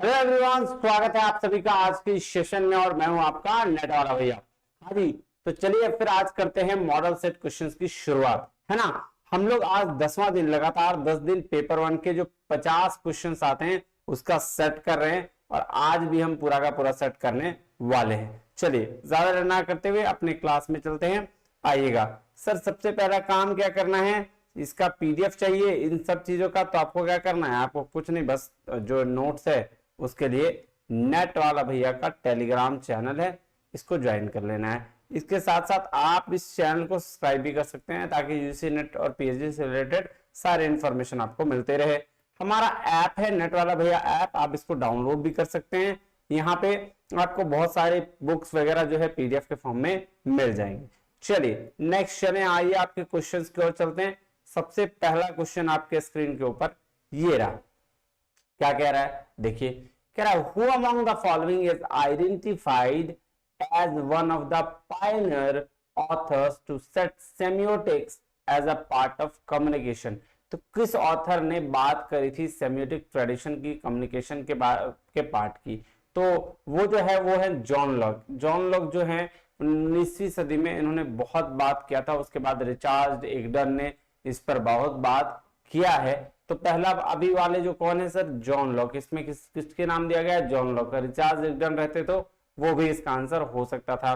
Hello everyone, स्वागत है आप सभी का आज की सेशन में और मैं हूं आपका नेट वाला भैया। हाँ जी, तो चलिए फिर आज करते हैं मॉडल सेट क्वेश्चंस की शुरुआत, है ना। हम लोग आज 10वां दिन, लगातार 10 दिन पेपर वन के जो 50 क्वेश्चंस आते हैं उसका सेट कर रहे हैं और आज भी हम पूरा का पूरा सेट करने वाले हैं। चलिए ज्यादा देर ना करते हुए अपने क्लास में चलते हैं। आइएगा सर, सबसे पहला काम क्या करना है, इसका पीडीएफ चाहिए इन सब चीजों का। तो आपको क्या करना है, आपको कुछ नहीं, बस जो नोट्स है उसके लिए नेट वाला भैया का टेलीग्राम चैनल है, इसको ज्वाइन कर लेना है। इसके साथ साथ आप इस चैनल को सब्सक्राइब भी कर सकते हैं ताकि यूजीसी नेट और पीएचडी से रिलेटेड सारे इंफॉर्मेशन आपको मिलते रहे। हमारा ऐप है नेट वाला भैया ऐप, आप इसको डाउनलोड भी कर सकते हैं। यहाँ पे आपको बहुत सारे बुक्स वगैरह जो है पीडीएफ के फॉर्म में मिल जाएंगे। चलिए नेक्स्ट चले, आइए आपके क्वेश्चंस की ओर चलते हैं। सबसे पहला क्वेश्चन आपके स्क्रीन के ऊपर ये रहा। क्या कह रहा है, देखिए कह रहा है who among the following is identified as one of the pioneer authors to set semiotics as a part of communication. तो किस ऑथर ने बात करी थी सेमियोटिक ट्रेडिशन की कम्युनिकेशन के पार्ट की, तो वो जो है वो है जॉन लॉक। जॉन लॉक जो है 19वीं सदी में इन्होंने बहुत बात किया था। उसके बाद रिचार्ड एगडन ने इस पर बहुत बात किया है। तो पहला अभी वाले जो कौन है सर, जॉन लॉक। इसमें किसके नाम दिया गया है, जॉन लॉक। रिचार्ड एगडन रहते तो वो भी इसका आंसर हो सकता था।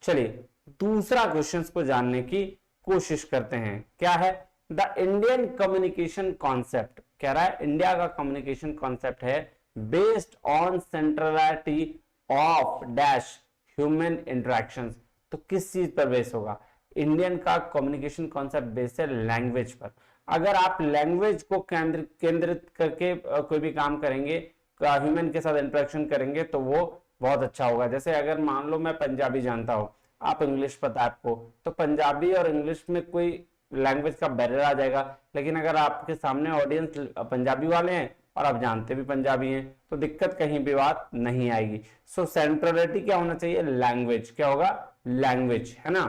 चलिए दूसरा क्वेश्चन को जानने की कोशिश करते हैं। क्या है, द इंडियन कम्युनिकेशन कॉन्सेप्ट। कह रहा है इंडिया का कम्युनिकेशन कॉन्सेप्ट है based on centrality of dash human interactions. तो किस चीज पर बेस होगा, इंडियन का कम्युनिकेशन कॉन्सेप्ट बेस है लैंग्वेज पर। अगर आप लैंग्वेज को केंद्रित करके कोई भी काम करेंगे, ह्यूमन के साथ इंटरेक्शन करेंगे तो वो बहुत अच्छा होगा। जैसे अगर मान लो मैं पंजाबी जानता हूं, आप इंग्लिश पता है आपको, तो पंजाबी और इंग्लिश में कोई लैंग्वेज का बैरियर आ जाएगा। लेकिन अगर आपके सामने ऑडियंस पंजाबी वाले हैं और आप जानते भी पंजाबी हैं तो दिक्कत कहीं भी बात नहीं आएगी। सो सेंट्रलिटी क्या होना चाहिए, लैंग्वेज। क्या होगा, लैंग्वेज, है ना।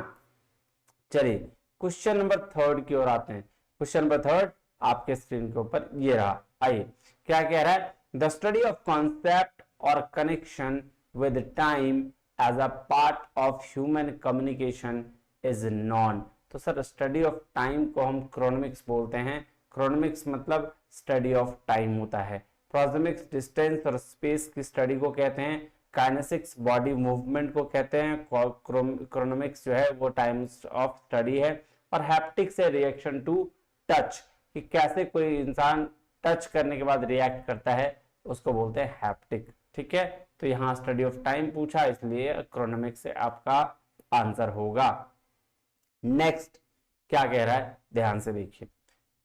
चलिए क्वेश्चन नंबर थर्ड की ओर आते हैं। क्वेश्चन नंबर थर्ड आपके स्क्रीन के ऊपर ये रहा। आइए क्या कह रहा है, द स्टडी ऑफ कॉन्सेप्ट और connection with time as a part of human communication is known. तो सर स्टडी ऑफ टाइम को हम क्रोनोमिक्स बोलते हैं। क्रोनोमिक्स मतलब स्टडी ऑफ टाइम होता है। प्रोक्सिमिक्स डिस्टेंस और स्पेस की स्टडी को कहते हैं। काइनेसिक्स बॉडी मूवमेंट को कहते हैं। क्रोनोमिक्स जो है वो टाइम्स ऑफ स्टडी है। और हैप्टिक्स है रिएक्शन टू टच, कि कैसे कोई इंसान टच करने के बाद रिएक्ट करता है, उसको बोलते हैं हैप्टिक। ठीक है, तो यहां स्टडी ऑफ टाइम पूछा इसलिए क्रोनोमिक्स से आपका आंसर होगा। नेक्स्ट क्या कह रहा है, ध्यान से देखिए।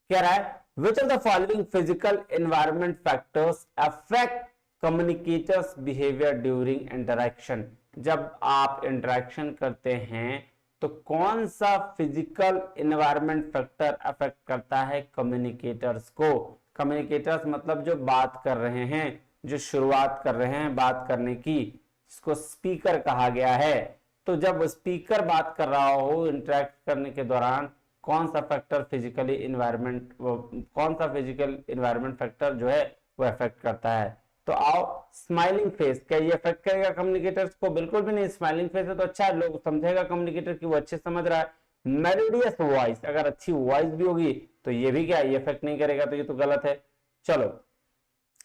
कह रहा है which of the following physical environment factors affect communicators behaviour during interaction. जब आप इंटरेक्शन करते हैं तो कौन सा फिजिकल एनवायरमेंट फैक्टर अफेक्ट करता है कम्युनिकेटर्स को। कम्युनिकेटर्स मतलब जो बात कर रहे हैं, जो शुरुआत कर रहे हैं बात करने की, इसको स्पीकर कहा गया है। तो जब स्पीकर बात कर रहा हो इंटरेक्ट करने के दौरान, कौन सा फैक्टर फिजिकली इन्वायरमेंट, कौन सा फिजिकल इन्वायरमेंट फैक्टर जो है वो अफेक्ट करता है। तो आओ, स्माइलिंग फेस, क्या ये अफेक्ट करेगा कम्युनिकेटर्स को? बिल्कुल भी नहीं। स्माइलिंग फेस है तो अच्छा है, लोग समझेगा कम्युनिकेटर की वो अच्छे समझ रहा है। मेलोडियस वॉइस, अगर अच्छी वॉइस भी होगी तो ये भी क्या, ये इफेक्ट नहीं करेगा, तो ये तो गलत है। चलो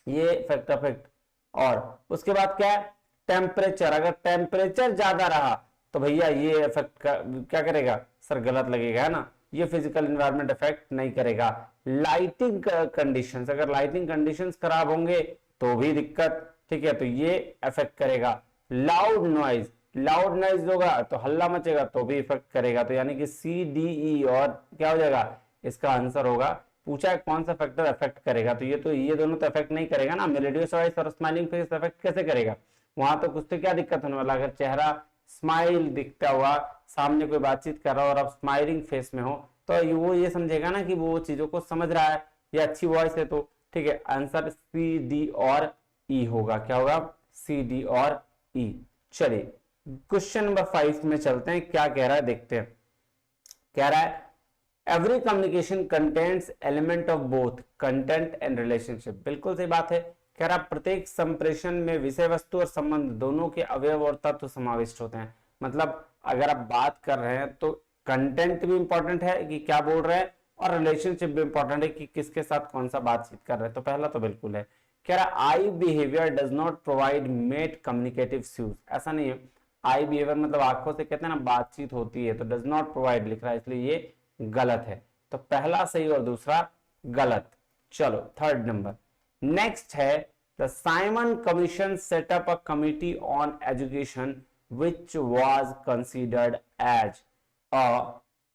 ये फैक्ट अफेक्ट। और उसके बाद क्या है, टेम्परेचर। अगर टेम्परेचर ज्यादा रहा तो भैया ये इफेक्ट क्या करेगा सर, गलत लगेगा, है ना। ये फिजिकल एनवायरनमेंट इफेक्ट नहीं करेगा। लाइटिंग कंडीशंस, अगर लाइटिंग कंडीशंस खराब होंगे तो भी दिक्कत। ठीक है, तो ये इफेक्ट करेगा। लाउड नॉइज, लाउड नॉइज होगा तो हल्ला मचेगा तो भी इफेक्ट करेगा। तो यानी कि सी डी ई और क्या हो जाएगा, इसका आंसर होगा। पूछा है कौन सा फैक्टर इफेक्ट करेगा, तो ये दोनों तो इफेक्ट नहीं करेगा ना। मेलोडियस वॉइस और स्माइलिंग फेस इफेक्ट कैसे करेगा, वहां तो कुछ तो क्या दिक्कत होने वाला। अगर चेहरा स्माइल दिखता हुआ, सामने कोई बातचीत कर रहा हो और आप स्माइलिंग फेस में हो, तो वो ये समझेगा ना कि वो चीजों को समझ रहा है, ये अच्छी वॉइस है। तो ठीक है, आंसर सी डी और ई होगा। क्या होगा, सी डी और ई। चलिए क्वेश्चन नंबर 5 में चलते हैं, क्या कह रहा है देखते हैं। कह रहा है every communication contents element of both content and relationship. बिल्कुल सही बात है। कह रहा प्रत्येक संप्रेषण में विषय वस्तु और संबंध दोनों के अवयव और तत्व समाविष्ट होते हैं। मतलब अगर आप बात कर रहे हैं तो कंटेंट भी इंपॉर्टेंट है कि क्या बोल रहे हैं, और रिलेशनशिप भी इंपॉर्टेंट है कि किसके साथ कौन सा बातचीत कर रहे हैं। तो पहला तो बिल्कुल है। कह रहा eye behaviour does not provide made communicative cues, ऐसा नहीं है। आई बिहेवियर मतलब आंखों से कहते हैं ना बातचीत होती है, तो डज नॉट प्रोवाइड लिख रहा है, इसलिए ये गलत है। तो पहला सही और दूसरा गलत। चलो थर्ड नंबर नेक्स्ट है, the Simon commission set up a committee on education which was considered as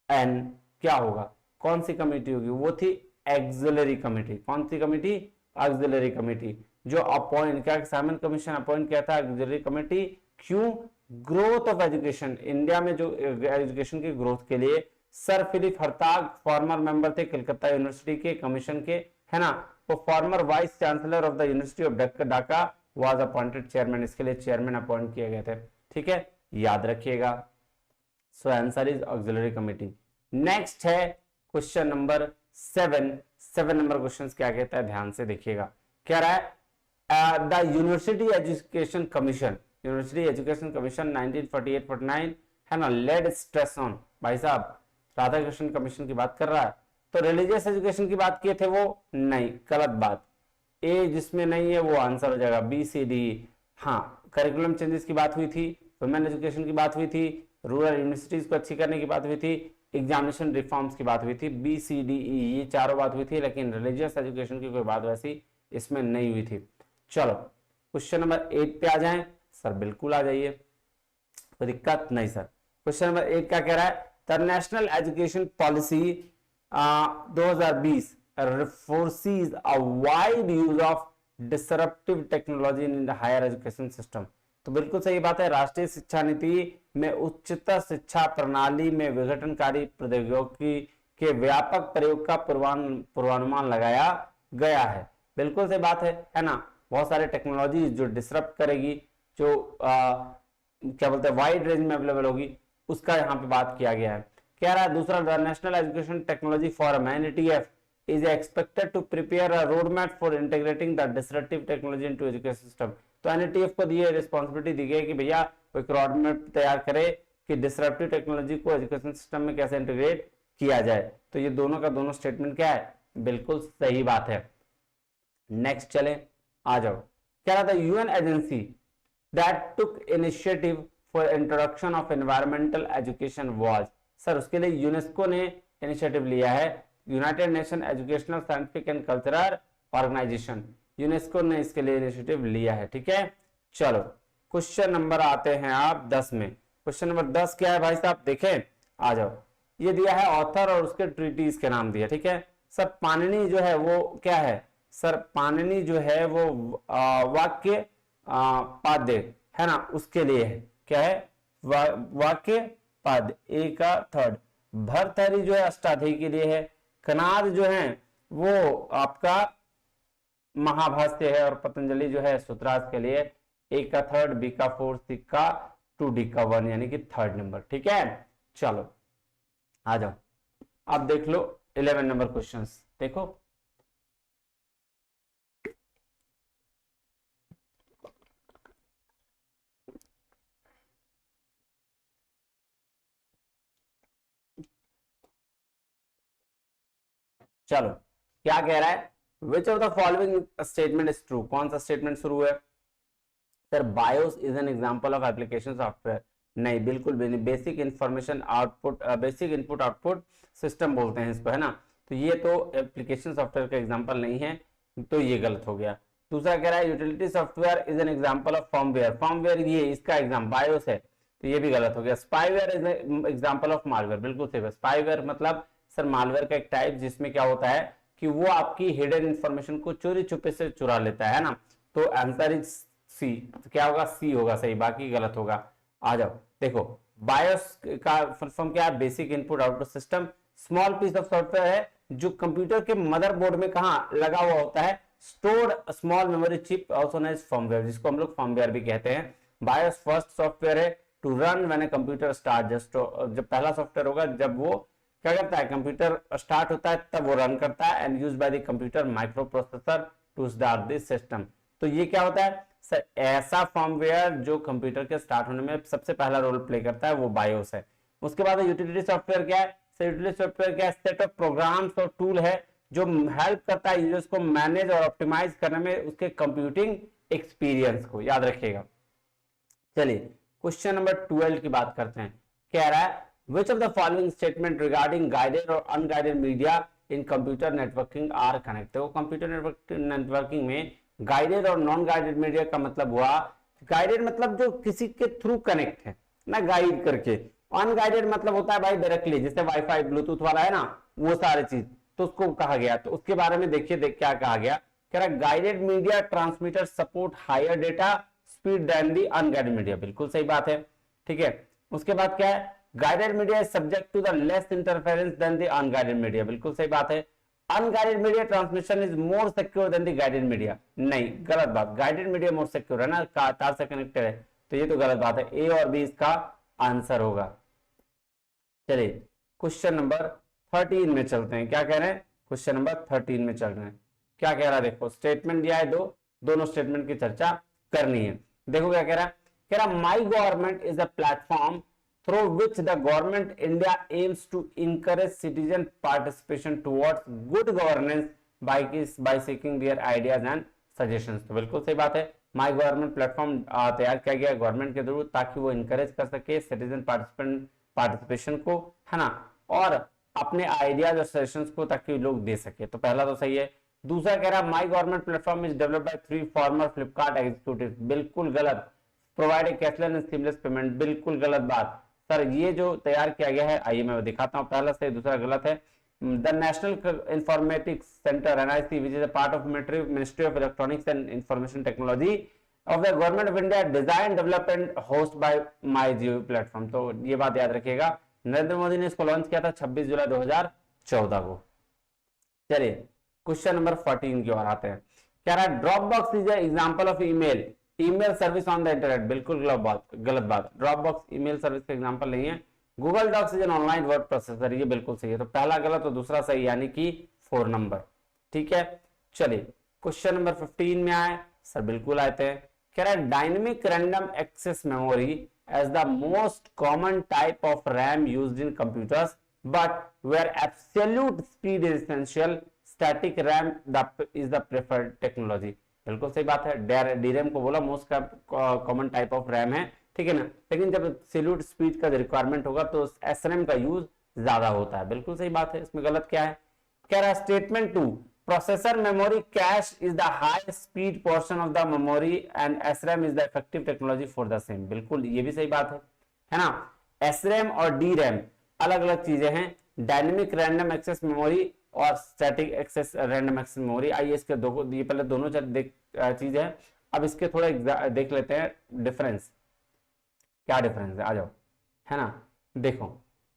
an, क्या होगा, कौन सी कमेटी होगी, वो थी एक्सिलरी कमेटी। कौन सी कमेटी, एक्सिलरी कमेटी, जो अपॉइंट, क्या साइमन कमीशन अपॉइंट किया था एक्सिलरी कमेटी, क्यों, ग्रोथ ऑफ एजुकेशन, इंडिया में जो एजुकेशन की ग्रोथ के लिए सर फिलिप हर्ताग फॉर्मर मेंबर थे कलकत्ता यूनिवर्सिटी के कमीशन के, है ना। वो farmer vice chancellor of the university of Dhaka was appointed chairman, इसके लिए चेयरमैन अपॉइंट किए गए थे। ठीक है, याद रखिएगा। So answer is auxiliary committee. Next है क्वेश्चन नंबर 7 नंबर क्वेश्चन क्या कहता है, ध्यान से देखिएगा। कह रहा है the university education commission, university education commission 1948-49 है ना, लेड स्ट्रेस ऑन, भाई साहब राधा कृष्ण कमीशन की बात कर रहा है, तो रिलीजियस एजुकेशन की बात किए थे वो, नहीं, गलत बात। ए जिसमें नहीं है वो आंसर हो जाएगा बी सी डी। हाँ, करिकुलम चेंजेस की बात हुई थी, वुमेन एजुकेशन की बात हुई थी, रूरल यूनिवर्सिटीज को अच्छी करने की बात हुई थी, एग्जामिनेशन रिफॉर्म्स की बात हुई थी, बी सी डी ई ये चारों बात हुई थी, लेकिन रिलीजियस एजुकेशन की कोई बात वैसी इसमें नहीं हुई थी। चलो क्वेश्चन नंबर 8 पे आ जाएं। सर बिल्कुल आ जाइए, कोई दिक्कत नहीं सर। क्वेश्चन नंबर 8 क्या कह रहा है, the National Education Policy 2020 foresees a wide use of disruptive technology in the higher education system. तो बिल्कुल सही बात है, राष्ट्रीय शिक्षा नीति में उच्चतर शिक्षा प्रणाली में विघटनकारी प्रौद्योगिकी के व्यापक प्रयोग का पूर्वानुमान लगाया गया है। बिल्कुल सही बात है ना। बहुत सारे टेक्नोलॉजी जो डिसरप्ट करेगी, जो क्या बोलते हैं वाइड रेंज में अवेलेबल होगी, उसका यहाँ पे बात किया गया है। कह रहा है दूसरा, the National education technology forum NETF is expected to prepare a roadmap for integrating the disruptive technology into education system। तो एनईटीएफ को दिए रिस्पॉन्सिबिलिटी दी गई कि भैया एक रोड मैप तैयार करे कि डिसरप्टिव टेक्नोलॉजी को एजुकेशन सिस्टम में कैसे इंटीग्रेट किया जाए। तो ये दोनों का दोनों स्टेटमेंट क्या है, बिल्कुल सही बात है। नेक्स्ट चले, आ जाओ। क्या रहा था, UN agency that took initiative for introduction of environmental education was, sir उसके लिए यूनेस्को ने इनिशिएटिव लिया है, United Nation Educational Scientific and Cultural Organisation, UNESCO ने इसके लिए इनिशिएटिव लिया है। ठीक है, चलो क्वेश्चन नंबर आते हैं आप 10 में। क्वेश्चन नंबर 10 क्या है भाई साहब, देखें, आ जाओ। ये दिया है ऑथर और उसके ट्रीटीज के नाम दिया। ठीक है सर, पाणिनि जो है वो क्या है, सर पाणिनि जो है वो वाक्य पाद्य है ना, उसके लिए है, क्या है, वाक्य पाद्य, ए का थर्ड। भर्तहरि जो है अष्टाध्यायी के लिए है, कनाद जो है वो आपका महाभाष्य है, और पतंजलि जो है सूत्रार्थ के लिए, ए का थर्ड, बी का फोर्थ, सी का 2, डी का 1, यानी कि थर्ड नंबर। ठीक है, चलो आ जाओ, अब देख लो 11 नंबर क्वेश्चंस। देखो चलो क्या कह रहा है, which of the following statement is true, कौन सा स्टेटमेंट शुरू है, sir BIOS is an example of application software, नहीं बिल्कुल भी नहीं, basic information output, basic input output system बोलते हैं इसको, है ना। तो ये तो एप्लीकेशन सॉफ्टवेयर का एग्जांपल नहीं है, तो ये गलत हो गया। दूसरा कह रहा है utility software is an example of firmware, firmware ये इसका एग्जाम बायोस है, तो ये भी गलत हो गया। Spyware is example of malware, बिल्कुल सही है। स्पाईवेयर मतलब सर मालवेयर का एक टाइप जिसमें क्या होता है कि वो आपकी हिडन इंफॉर्मेशन को चोरी छुपे से चुरा लेता है ना। तो आंसर इज सी, तो क्या होगा, सी होगा सही, बाकी गलत होगा। आ जाओ देखो, बायोस का फुल फॉर्म क्या है, basic input output system, small piece of software है जो कंप्यूटर के मदरबोर्ड में कहाँ लगा हुआ होता है, stored small memory chip also known as firmware, जिसको हम लोग फर्मवेयर भी कहते हैं। बायोस फर्स्ट सॉफ्टवेयर है to run when a computer start, just जब पहला सॉफ्टवेयर होगा जब वो क्या करता है, कंप्यूटर स्टार्ट होता है तब वो रन करता है, and used by the computer microprocessor to start this system. तो ये क्या होता है सर, ऐसा फर्मवेयर जो कंप्यूटर के स्टार्ट होने में सबसे पहला रोल प्ले करता है वो बायोस है। उसके बाद यूटिलिटी सॉफ्टवेयर क्या है, यूटिलिटी सॉफ्टवेयर क्या है, सेट ऑफ प्रोग्राम्स और टूल है जो हेल्प करता है यूजर्स को मैनेज और ऑप्टिमाइज करने में उसके कंप्यूटिंग एक्सपीरियंस को, याद रखिएगा। चलिए क्वेश्चन नंबर 12 की बात करते हैं। कह रहा है which of the following statement regarding guided और unguided media in computer networking are connect. तो कंप्यूटर नेटवर्किंग में गाइडेड और नॉन गाइडेड मीडिया का मतलब हुआ, गाइडेड मतलब जो किसी के थ्रू कनेक्ट है ना, गाइड करके। अनगाइडेड मतलब होता है भाई डायरेक्टली, जैसे वाईफाई ब्लूटूथ वाला है ना, वो सारी चीज, तो उसको कहा गया। तो उसके बारे में देखिए क्या कहा गया, कह रहा guided media transmitter support higher data speed than the unguided media. बिल्कुल सही बात है, ठीक है। उसके बाद क्या है, guided media is subject to the less interference than the unguided media. बिल्कुल सही बात है। Unguided media transmission is more secure than the guided media. नहीं, गलत बात, गाइडेड मीडिया मोर सिक्योर है ना, तार से कनेक्टेड है, तो ये तो गलत बात है। ए और बी इसका आंसर होगा। चलिए क्वेश्चन नंबर 13 में चलते हैं। क्या कह रहे हैं, क्वेश्चन नंबर 13 में चल रहे हैं। क्या कह रहा है, देखो स्टेटमेंट दिया है दोनों स्टेटमेंट की चर्चा करनी है। देखो क्या कह रहा है my government is a platform through which the government India aims to encourage citizen participation towards good governance by seeking their ideas and suggestions। तो बिल्कुल सही बात है, माई गवर्नमेंट प्लेटफॉर्म तैयार किया गया गवर्नमेंट के थ्रू ताकि वो इंकरेज कर सके सिटीजन पार्टिसिपेशन को, है ना, और अपने आइडियाज और सजेशंस को ताकि लोग दे सके। तो पहला तो सही है। दूसरा कह रहा है my government platform is developed by 3 farmer Flipkart executive. बिल्कुल गलत। Provide a cashless and seamless payment. बिल्कुल गलत बात सर, ये जो तैयार किया गया है, आइए मैं दिखाता हूं, पहला सही दूसरा गलत है। The national informatics centre NIC which is a part of ministry of electronics and information technology of the government of India design develop and host bye my Jio platform. तो ये बात याद रखिएगा, नरेंद्र मोदी ने इसको लॉन्च किया था 26 जुलाई 2014 को। चलिए क्वेश्चन नंबर 14 की ओर आते हैं। क्या रहा है, Dropbox is example of email service on the internet. बिल्कुल गलत बात, ड्रॉप बॉक्स ईमेल सर्विस का एग्जांपल नहीं है। Google Docs is an online word processor. ये बिल्कुल सही है, तो पहला गलत और दूसरा सही, यानी कि 4 नंबर, ठीक है। चलिए क्वेश्चन नंबर 15 में आए सर, बिल्कुल आते हैं। कह रहा है dynamic random access memory as the most common type of RAM used in computers but where absolute speed is essential, static RAM is the preferred technology. बिल्कुल सही बात है, डीरैम को बोला most common type of RAM है, ठीक है ना, लेकिन जब एब्सोल्यूट स्पीड का रिक्वायरमेंट होगा तो एसरैम का यूज ज्यादा होता है। बिल्कुल सही बात है, इसमें गलत क्या है। कह रहा है statement 2 processor memory cache is the high speed portion of the memory and SRAM is the effective technology for the same. बिल्कुल ये भी सही बात है ना। एसरैम और डीरैम अलग अलग चीजें हैं, डायनेमिक रैंडम एक्सेस मेमोरी और static access random access memory. आइए इसके ये पहले दोनों चीज है, अब इसके थोड़ा देख लेते हैं डिफरेंस, क्या डिफरेंस है, आ जाओ, है ना। देखो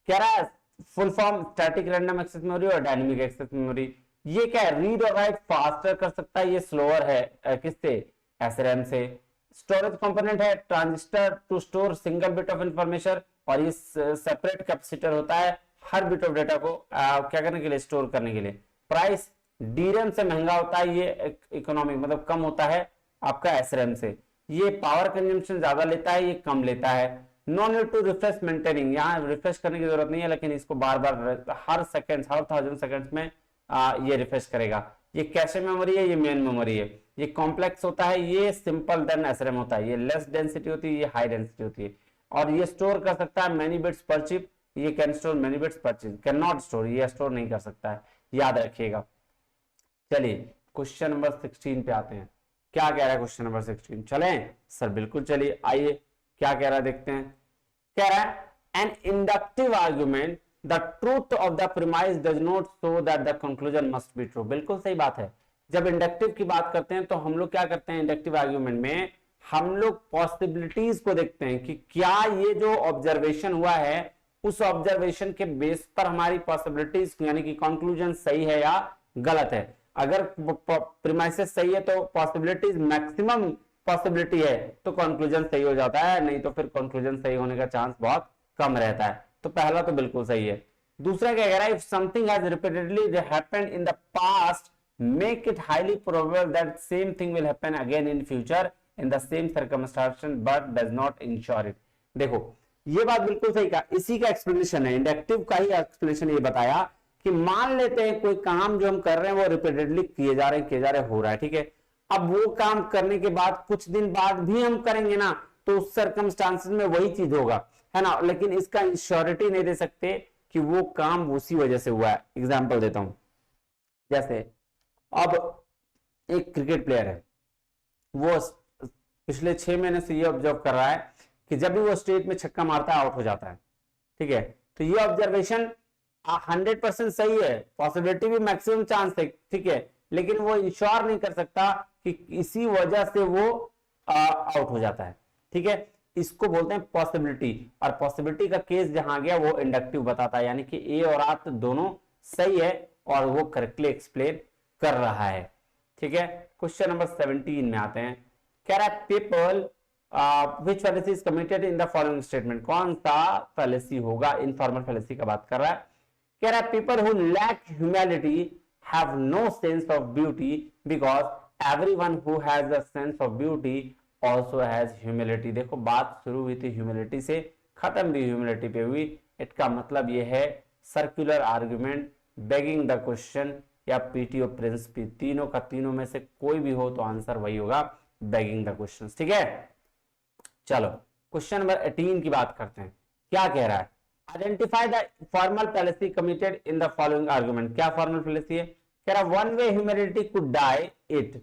क्या रहा है, full form static random access memory और डायनेमिक एक्सेस मेमोरी। ये क्या है, रीड और राइट फास्टर कर सकता है, ये स्लोअर है किससे, एसरैम से। स्टोरेज कंपोनेंट है transistor to store single bit of information, और ये सेपरेट कैपेसिटर होता है हर बिट ऑफ डेटा को क्या करने के लिए, स्टोर करने के लिए। प्राइस डीरैम से महंगा होता है, ये इकोनॉमिक मतलब कम होता है आपका एसरैम से। ये पावर कंजम्पशन ज्यादा लेता है, ये कम लेता है। No need to refresh maintaining, यहाँ रिफ्रेश करने की जरूरत नहीं है, लेकिन इसको बार बार हर सेकंड, हर 1000 सेकंड्स में ये रिफ्रेश करेगा। ये कैशे मेमोरी है, ये मेन मेमोरी है। ये कॉम्प्लेक्स होता है, ये सिंपल देन एसरैम होता है। ये लेस डेंसिटी होती है, ये हाई डेंसिटी होती है। और ये स्टोर कर सकता है मैनी बिट्स पर चिप, ये कैन स्टोर मैनी बिट्स पर चिप, कैन नॉट स्टोर, ये स्टोर नहीं कर सकता है, याद रखिएगा। चलिए क्वेश्चन नंबर 16 पे आते हैं। क्या कह रहा है क्वेश्चन नंबर 16, चलें सर, बिल्कुल चलिए, आइए क्या कह रहा है देखते हैं। कह रहा है an inductive argument the truth of the premise does not show that the conclusion must be true. बिल्कुल सही बात है, जब इंडक्टिव की बात करते हैं तो हम लोग क्या करते हैं, इंडक्टिव आर्ग्यूमेंट में हम लोग पॉसिबिलिटीज को देखते हैं कि क्या ये जो ऑब्जर्वेशन हुआ है उस ऑब्जर्वेशन के बेस पर हमारी पॉसिबिलिटीज यानी कि कंक्लूजन सही है या गलत है। अगर प्रीमाइसेस सही है तो पॉसिबिलिटीज मैक्सिमम पॉसिबिलिटी है तो कंक्लूजन सही हो जाता है, नहीं तो फिर कंक्लूजन सही होने का चांस बहुत कम रहता है। तो पहला तो बिल्कुल सही है। दूसरा क्या कह रहा है, if something has repeatedly happened in the past make it highly probable that same thing will happen again in future in the same circumstance but does not ensure it। देखो ये बात बिल्कुल सही कहा, इसी का एक्सप्लेनेशन है, इंडक्टिव का ही एक्सप्लेनेशन ये बताया कि मान लेते हैं कोई काम जो हम कर रहे हैं वो रिपीटेडली किए जा रहे हो रहा है, ठीक है। अब वो काम करने के बाद कुछ दिन बाद भी हम करेंगे ना, तो उस सर्कमस्टांसेस में वही चीज होगा, है ना, लेकिन इसका इंश्योरिटी नहीं दे सकते कि वो काम उसी वजह से हुआ है। एग्जाम्पल देता हूं, जैसे अब एक क्रिकेट प्लेयर है, वो पिछले 6 महीने से ये ऑब्जर्व कर रहा है कि जब भी वो स्ट्रेट में छक्का मारता है आउट हो जाता है, ठीक है। तो ये ऑब्जर्वेशन 100% सही है, पॉसिबिलिटी भी मैक्सिमम चांस है, ठीक है, लेकिन वो इंश्योर नहीं कर सकता कि इसी वजह से वो आउट हो जाता है, ठीक है। इसको बोलते हैं पॉसिबिलिटी, और पॉसिबिलिटी का केस जहां गया वो इंडक्टिव बताता है, यानी कि ए और आर दोनों सही है और वो करेक्टली एक्सप्लेन कर रहा है, ठीक है। क्वेश्चन नंबर 17 में आते हैं, कह रहा है people which fallacy is committed in the following statement, कौन सा fallacy होगा, इनफॉर्मल fallacy का बात कर रहा है। कह रहा है people who lack humility have no sense of beauty because everyone who has a sense of beauty also has humility। देखो बात शुरू हुई थी ह्यूमिलिटी से, खत्म भी ह्यूमिलिटी पे हुई। इसका मतलब ये है circular argument, begging the question या पीटीओ प्रिंसिपल, तीनों का तीनों में से कोई भी हो तो आंसर वही होगा, बेगिंग द क्वेश्चन, ठीक है। चलो क्वेश्चन नंबर 18 की बात करते हैं, क्या कह रहा है, identify the formal fallacy committed in the following argument. क्या फॉर्मल फैलेसी है, कह रहा one way humanity could die it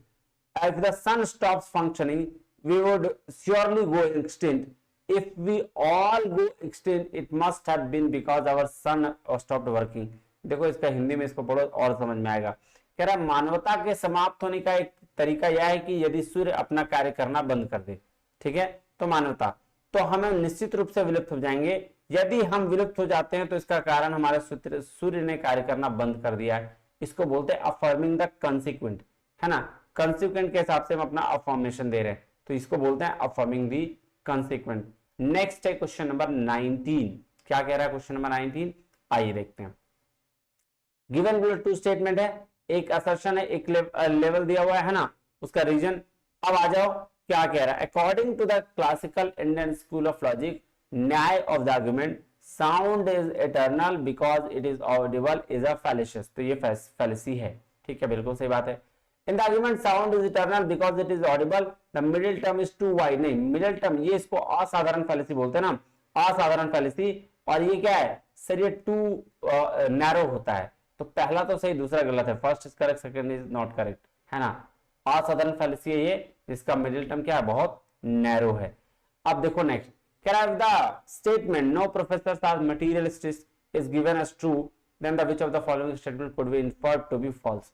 if the sun stops functioning we would surely go extinct if we all go extinct it must have been because our sun stopped working. देखो इसका हिंदी में इसको पढ़ो और समझ में आएगा। कह रहा मानवता के समाप्त होने का एक तरीका यह है कि यदि सूर्य अपना कार्य करना बंद कर दे, ठीक है, तो मानवता, तो हम निश्चित रूप से विलुप्त हो जाएंगे। यदि हम विलुप्त हो जाते हैं तो इसका कारण हमारे सूर्य ने कार्य करना बंद कर दिया है। इसको बोलते हैं अफर्मिंग द कंसिक्वेंट, है ना, कंसिक्वेंट के हिसाब से हम अपना अफर्मेशन दे रहे हैं, तो इसको बोलते हैं अफर्मिंग द कंसिक्वेंट। नेक्स्ट है क्वेश्चन नंबर 19, क्या कह रहा है क्वेश्चन नंबर 19, आइए देखते हैं। गिवन टू स्टेटमेंट है, एक असर्शन है, एक लेवल दिया हुआ है ना, उसका रीजन। अब आ जाओ क्या कह रहा है, according to the classical Indian school of logic Nyaya of the argument sound is eternal because it is audible is a fallacious. तो ये फैलेसी है, ठीक है, बिल्कुल सही बात है। In the argument sound is eternal because it is audible, the middle term is too wide, नहीं मिडिल टर्म, ये इसको असाधारण फैलेसी बोलते हैं ना, असाधारण फैलेसी। और ये क्या है सर, ये टू नैरो होता है। तो पहला तो सही, दूसरा गलत है, first is correct, second is not correct, है ना। असाधारण फैलेसी है ये, इसका मिडिल टर्म क्या है, बहुत नैरो है। अब देखो नेक्स्ट, कह रहा है the statement no professors are materialistic is given as true then the which of the following statement could be inferred to be false.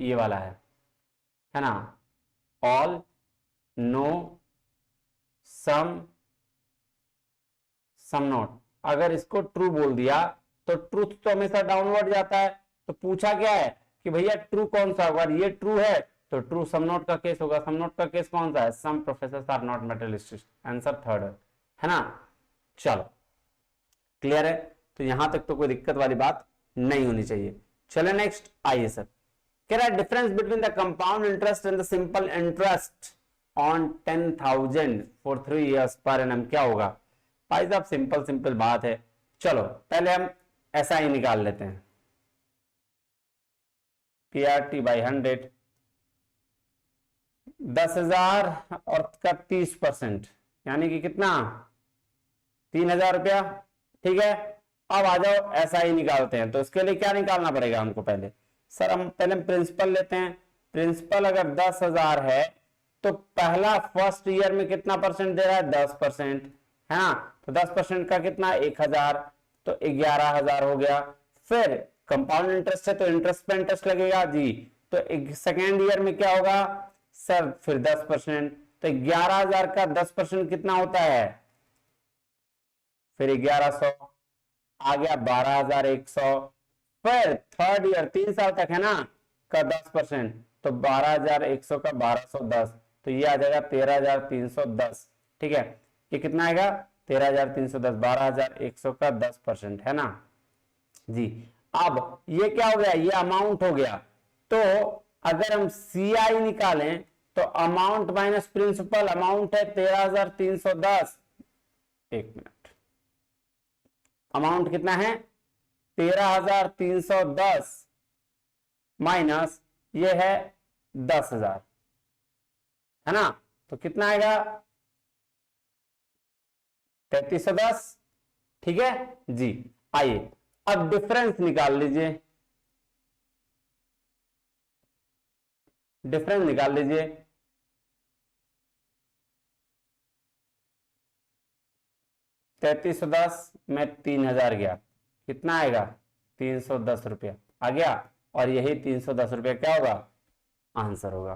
ये वाला है ना, ऑल, नो, सम नॉट। अगर इसको ट्रू बोल दिया तो ट्रूथ तो हमेशा डाउनवर्ड जाता है, तो पूछा क्या है कि भैया ट्रू कौन सा होगा, ये ट्रू है तो ट्रू सम नॉट का केस होगा। सम नॉट का केस कौन सा है, some professors are not materialistic, answer third है ना। चलो क्लियर है, तो यहां तक तो कोई दिक्कत वाली बात नहीं होनी चाहिए। चलो नेक्स्ट आइए सर, कह रहा है difference between the compound interest and the simple interest on 10,000 for 3 years per annum क्या होगा। भाई साहब सिंपल बात है, चलो पहले हम ऐसा ही निकाल लेते हैं, PRT बाई 100, 10,000 और का 30%, यानी कि कितना, 3,000 रुपया, ठीक है। अब आ जाओ ऐसा ही निकालते हैं, तो इसके लिए क्या निकालना पड़ेगा हमको, पहले सर हम पहले प्रिंसिपल लेते हैं। प्रिंसिपल अगर 10,000 है तो पहला फर्स्ट ईयर में कितना परसेंट दे रहा है, 10%, है ना, तो 10% का कितना, 1,000, तो 11,000 हो गया। फिर कंपाउंड इंटरेस्ट है तो इंटरेस्ट पे इंटरेस्ट लगेगा जी, तो सेकेंड ईयर में क्या होगा सर, फिर 10%, तो 11,000 का 10% कितना होता है, फिर 1,100 आ गया, 12,100। फिर थर्ड ईयर 3 साल तक है ना का 10%, तो 12,100 का 1,210, तो ये आ जाएगा 13,310, ठीक है। ये कितना आएगा 13,310, 12,100 का 10% है ना जी। अब ये क्या हो गया, ये अमाउंट हो गया, तो अगर हम CI निकालें तो अमाउंट माइनस प्रिंसिपल, अमाउंट है 13,310। एक मिनट, अमाउंट कितना है 13,310 माइनस ये है 10,000, है ना। तो कितना आएगा 3,310, ठीक है जी। आइए अब डिफरेंस निकाल लीजिए, डिफरेंस निकाल लीजिए। 3,310 में 3,000 गया, कितना आएगा 310 रुपया आ गया, और यही 310 रुपया क्या होगा आंसर होगा।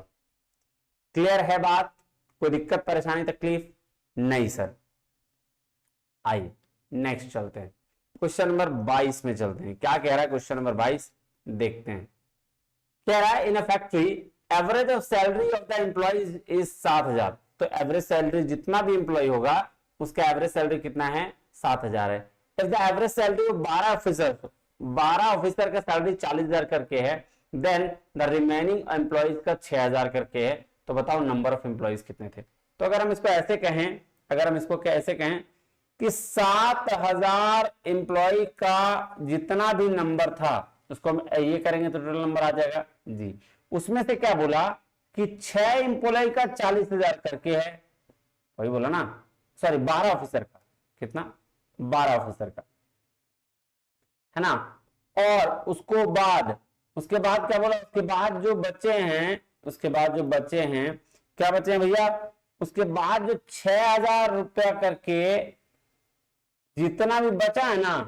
क्लियर है बात, कोई दिक्कत परेशानी तकलीफ नहीं सर। आइए नेक्स्ट चलते हैं, क्वेश्चन नंबर 22 में चलते हैं। क्या कह रहा है क्वेश्चन नंबर 22, देखते हैं। कह रहा है in a factory average of salary of the employees is 7,000। तो एवरेज सैलरी जितना भी एम्प्लॉय होगा उसका एवरेज सैलरी कितना है 7,000 है। If the average salary of 12 officer का सैलरी 40,000 करके है, देन द रिमेनिंग एम्प्लॉइज का 6,000 करके है। तो बताओ नंबर ऑफ एम्प्लॉइज कितने थे। तो अगर हम इसको ऐसे कहें, अगर हम इसको कैसे कहें कि 7,000 एम्प्लॉय का जितना भी नंबर था उसको हम ये करेंगे तो टोटल नंबर आ जाएगा जी। उसमें से क्या बोला कि 6 एम्प्लॉय का 40,000 करके है, वही बोला ना, सॉरी 12 ऑफिसर का, कितना 12 ऑफिसर का, है ना। और उसके बाद क्या बोला, उसके बाद जो बचे हैं, उसके बाद जो बचे हैं, क्या बचे हैं भैया, उसके बाद जो 6,000 रुपया करके जितना भी बचा है ना,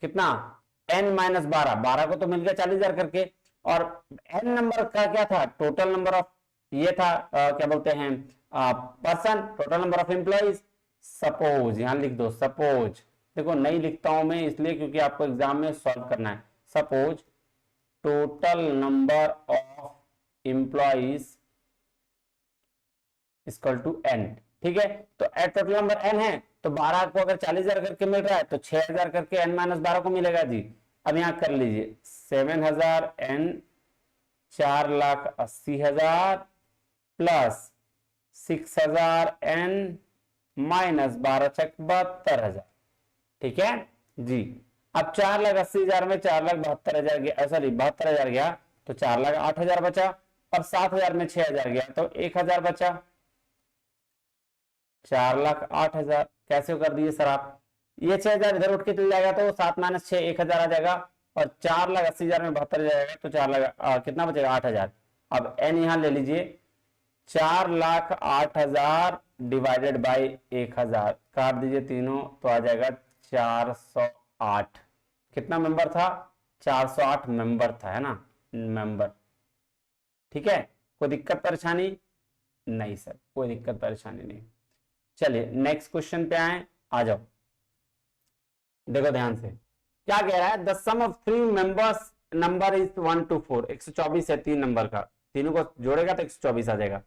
कितना n माइनस 12 को तो मिल गया 40,000 करके, और n नंबर का क्या था टोटल नंबर ऑफ, ये था क्या बोलते हैं person, total number of employees. Suppose यहां लिख दो, सपोज, देखो नहीं लिखता हूं मैं इसलिए क्योंकि आपको एग्जाम में सॉल्व करना है। Suppose total number of employees equal to n, ठीक है। तो एट टोटल नंबर n है, तो 12 को अगर 40,000 करके मिल रहा है तो 6,000 करके n माइनस 12 को मिलेगा जी। अब यहां कर लीजिए 7,000 n 4,80,000 प्लस 6,000 n माइनस 12 चक 72,000, ठीक है जी। अब 4,80,000 में 4,72,000 गया, सॉरी 72,000 गया तो 4,08,000 बचा, और 7,000 में 6,000 गया तो 1,000 बचा, 4,08,000 कैसे कर दिए सर आप, ये 6,000 इधर उठ के चल जाएगा तो 7 माइनस 6 1,000 आ जाएगा, और 4,80,000 में 72 जाएगा तो 4,00,000 कितना बचेगा 8,000। अब n यहां ले लीजिए, 4,08,000 डिवाइडेड बाई 1,000 काट दीजिए तीनों तो आ जाएगा 408। कितना मेंबर था 408 मेंबर था, है ना मेंबर, ठीक है। कोई दिक्कत परेशानी नहीं सर, कोई दिक्कत परेशानी नहीं। चलिए नेक्स्ट क्वेश्चन पे आए, आ जाओ, देखो ध्यान से क्या कह रहा है। The sum of 3 members number is 1 to 4, 124 है 3 नंबर का, तीनों को जोड़ेगा तो 124 आ जाएगा।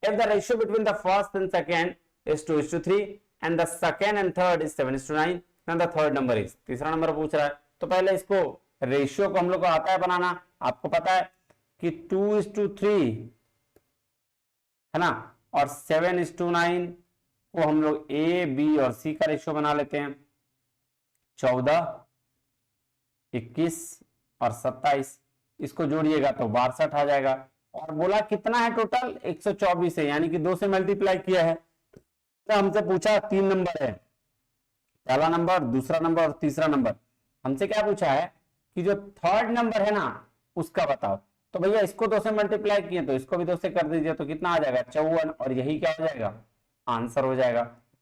If the ratio between the first and second is 2:3 and the second and third is 7:9, then the third number is, तीसरा नंबर पूछ रहा है। तो पहले इसको रेशियो को हम लोग को आता है बनाना, आपको पता है कि 2:3 है ना, और 7:9 को हम लोग ए बी और सी का रेशियो बना लेते हैं। 14, 21 और 27, इसको जोड़िएगा तो 62 आ जाएगा। और बोला कितना है टोटल 124 है, यानी कि 2 से मल्टीप्लाई किया है। तो हमसे पूछा 3 नंबर है, पहला नंबर, दूसरा नंबर और तीसरा नंबर। हमसे क्या पूछा है कि जो थर्ड नंबर है ना उसका बताओ। तो भैया इसको 2 से मल्टीप्लाई किए तो इसको भी 2 से कर दीजिए, तो कितना आ जाएगा 54, और यही क्या हो जाएगा आंसर हो जाएगा।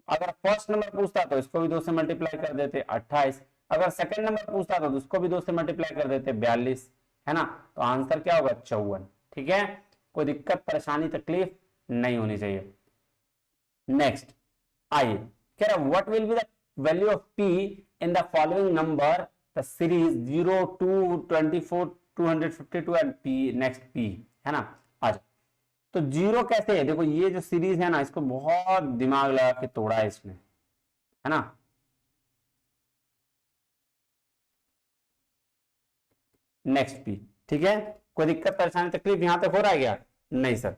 अगर फर्स्ट नंबर पूछता तो इसको भी 2 से मल्टीप्लाई कर देते 28, अगर सेकंड नंबर पूछता तो उसको भी 2 से मल्टीप्लाई कर देते 42, है ना। तो आंसर क्या होगा 54, ठीक है। कोई दिक्कत परेशानी तकलीफ नहीं होनी चाहिए। नेक्स्ट आइए, कह रहा what will be the value of p in the following number the series 0 2 24 252 and p, next p, है ना। आज तो जीरो कैसे है, देखो ये जो सीरीज है ना इसको बहुत दिमाग लगा के तोड़ा है इसमें, है ना। नेक्स्ट p, ठीक है। कोई दिक्कत परेशानी तकलीफ यहां तक हो रहा है क्या? नहीं सर।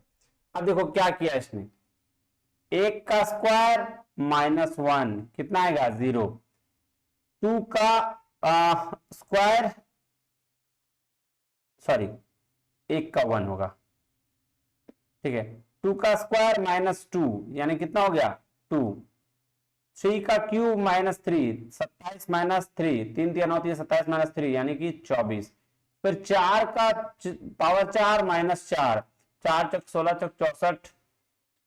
अब देखो क्या किया इसने, 1 का स्क्वायर -1 कितना आएगा 0, 2 का स्क्वायर सॉरी 1 का 1 होगा, ठीक है, 2 का स्क्वायर -2 यानी कितना हो गया 2, 3 का क्यूब -3 27 -3 3 3 9 27 -3 यानी कि 24, फिर 4 का पावर 4 -4 4 चौक 16 चौक 64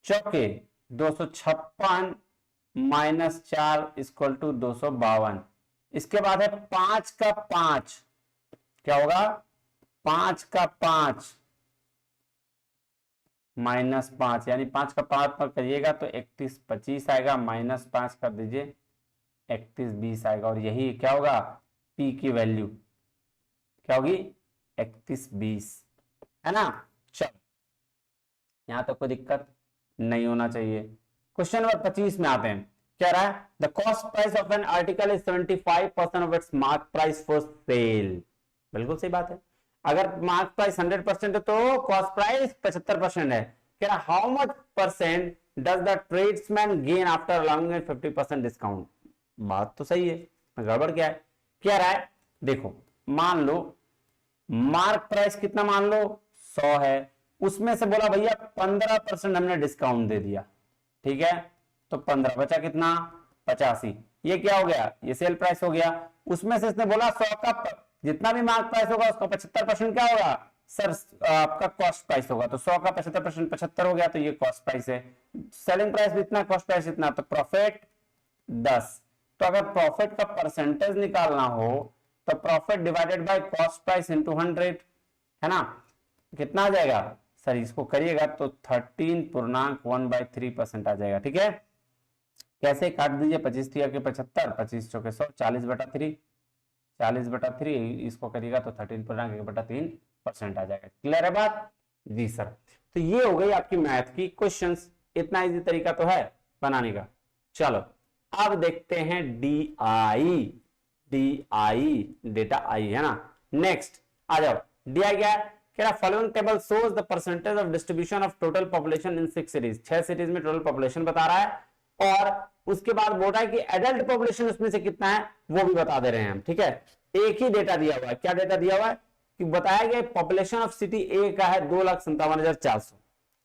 चौके 256 -4 इक्वल टू 252। इसके बाद है 5 का 5, क्या होगा 5 का 5 -5 यानी 5 का 5 पर करिएगा तो 31 25 आएगा, -5 कर दीजिए 31 20 आएगा, और यही क्या होगा P की वैल्यू क्या होगी 31 20, है ना। चलो यहां तक कोई दिक्कत नहीं होना चाहिए। क्वेश्चन नंबर 25 में आते हैं, क्या रहा है, the cost price of an article is 75% of its mark price for sale. बिल्कुल सही बात है, अगर मार्क प्राइस 100% है तो कॉस्ट प्राइस 75% है। कह रहा how much percent does the tradesman gain after allowing 50% discount. बात तो सही है, गड़बड़ क्या है, क्या रहा है, देखो मान लो मार्क प्राइस कितना मान लो 100 है, उसमें से बोला भैया 15% हमने डिस्काउंट दे दिया, ठीक है, तो 15 बचा कितना 85, ये क्या हो गया ये सेल प्राइस हो गया। उसमें से इसने बोला 100 का जितना भी मार्क प्राइस होगा उसका 75% क्या होगा सर आपका कॉस्ट प्राइस होगा, तो 100 का 75% 75 हो गया, तो ये कॉस्ट प्राइस है। सेलिंग प्राइस इतना कॉस्ट प्राइस इतना, तो प्रॉफिट 10। तो अगर प्रॉफिट का परसेंटेज निकालना हो तो profit divided by cost price into 100, है ना, कितना आ जाएगा सर, इसको करिएगा तो 13.1/3% आ जाएगा, ठीक है। कैसे काट दीजिए 25 के 75 25 चौके 100 40/3 40/3 इसको करिएगा तो 13.1/3% आ जाएगा। क्लियर है बात जी सर। तो ये हो गई आपकी मैथ की क्वेश्चंस, इतना इजी तरीका तो है बनाने का। चलो अब देखते हैं DI, डेटा आई है ना। नेक्स्ट आ जाओ, DI क्या है, कह रहा following table shows the percentage of distribution of total population in 6 cities. 6 cities में टोटल पॉपुलेशन बता रहा है, और उसके बाद बोल रहा है कि एडल्ट पॉपुलेशन उसमें से कितना है वो भी बता दे रहे हैं हम, ठीक है। एक ही डेटा दिया हुआ है, क्या डेटा दिया हुआ है कि बताया गया पॉपुलेशन ऑफ सिटी ए का है 2,57,400।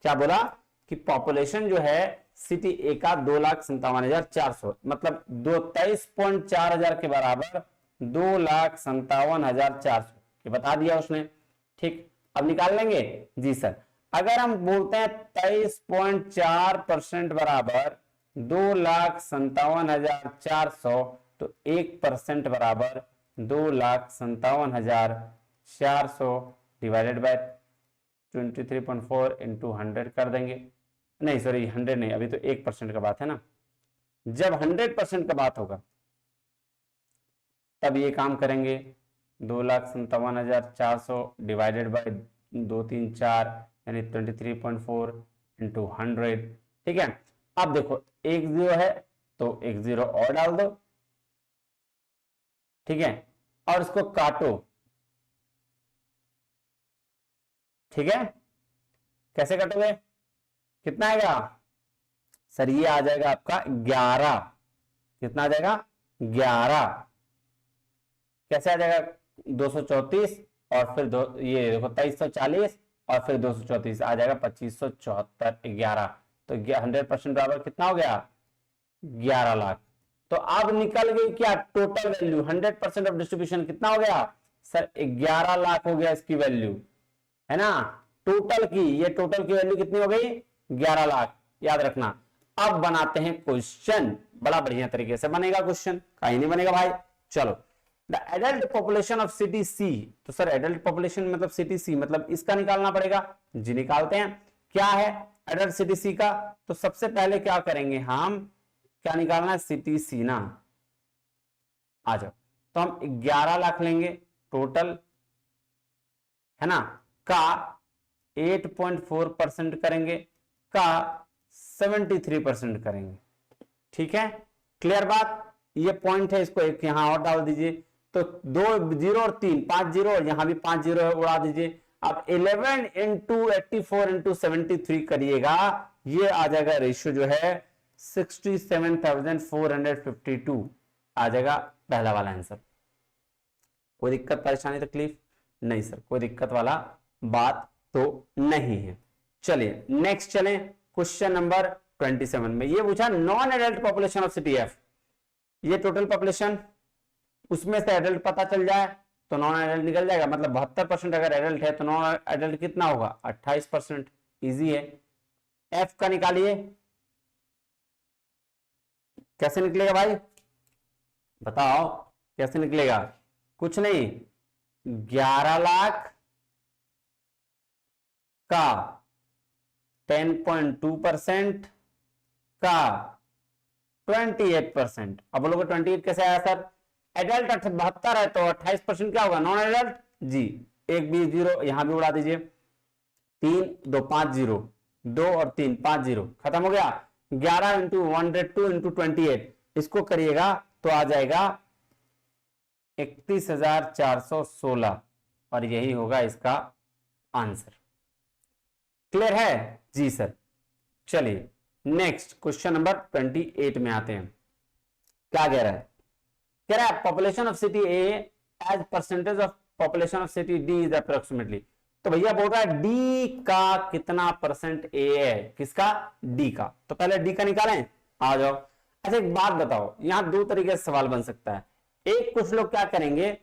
क्या बोला कि पॉपुलेशन जो है सिटी ए का 2,57,400, मतलब 23.4 के बराबर 2,57,400 ये बता दिया उसने, ठीक। अब निकाल लेंगे जी सर। अगर हम बोलते हैं 23.4% बराबर 2,57,400, तो 1% बराबर 2,57,400 डिवाइडेड बाय 23.4 इंटू 100 कर देंगे। नहीं सॉरी 100 नहीं, अभी तो 1% का बात है ना, जब 100% का बात होगा तब ये काम करेंगे। 2,57,400 डिवाइडेड बाय 234 यानी 23.4 इंटू 100, ठीक है। अब देखो एक 0 है तो एक 0 और डाल दो, ठीक है, और इसको काटो, ठीक है। कैसे काटोगे, कितना आएगा सर, ये आ जाएगा आपका 11, कितना आ जाएगा 11, कैसे आ जाएगा 234 और फिर ये देखो 2340 और फिर 234 आ जाएगा 2574 11, तो 100% बराबर कितना हो गया 11 लाख। तो अब निकल गई क्या टोटल वैल्यू, 100% ऑफ डिस्ट्रीब्यूशन कितना हो गया सर 11 लाख हो गया इसकी वैल्यू, है ना, टोटल की, ये टोटल की वैल्यू कितनी हो गई 11 लाख, याद रखना। अब बनाते हैं क्वेश्चन, बड़ा बढ़िया तरीके से बनेगा क्वेश्चन, कहीं नहीं बनेगा भाई। चलो the adult population of city C, तो सर एडल्ट पॉपुलेशन मतलब सिटी सी, मतलब इसका निकालना पड़ेगा जी, निकालते हैं। क्या है एडल्ट सिटी सी का, तो सबसे पहले क्या करेंगे हम, क्या निकालना है सिटी सी ना, आ जाओ, तो हम 11 लाख लेंगे टोटल, है ना, का 8.4% करेंगे, का 73% करेंगे, ठीक है। क्लियर बात, ये पॉइंट है, इसको एक यहां और डाल दीजिए, तो 2 0 और 3 5 0 और यहां भी 5 0 उड़ा दीजिए। अब 11 इंटू 84 इंटू 73 करिएगा, ये आ जाएगा रेशियो जो है 67,452 आ जाएगा पहला वाला आंसर। कोई दिक्कत परेशानी तकलीफ नहीं सर, कोई दिक्कत वाला बात तो नहीं है। चलिए नेक्स्ट चलें, क्वेश्चन नंबर 27 में ये पूछा non adult population of city F, ये टोटल पॉपुलेशन, उसमें से एडल्ट पता चल जाए तो नॉन एडल्ट निकल जाएगा, मतलब 72% अगर एडल्ट है तो नॉन एडल्ट कितना होगा 28%, इजी है। एफ का निकालिए, कैसे निकलेगा भाई बताओ, कैसे निकलेगा, कुछ नहीं 11 लाख का 10.2% का 28%। अब बोलोगे 28 कैसे आया सर, एडल्ट 72 है तो 28% क्या होगा नॉन एडल्ट जी, एक भी जीरो यहां भी उड़ा दीजिए, 3 2 5 0, 2 और 3 5 0 खत्म हो गया। 11 इंटू 102 इंटू 28 इसको करिएगा तो आ जाएगा 31,416 और यही होगा इसका आंसर। क्लियर है जी सर। चलिए नेक्स्ट क्वेश्चन नंबर 28 में आते हैं, क्या कह रहा है, कह रहा है population of city A as percentage of population of city D is approximately. तो भैया बोल रहा है डी का कितना परसेंट ए है, किसका डी का, तो पहले डी का निकालें, आ जाओ। अच्छा एक बात बताओ, यहां दो तरीके से सवाल बन सकता है, एक कुछ लोग क्या करेंगे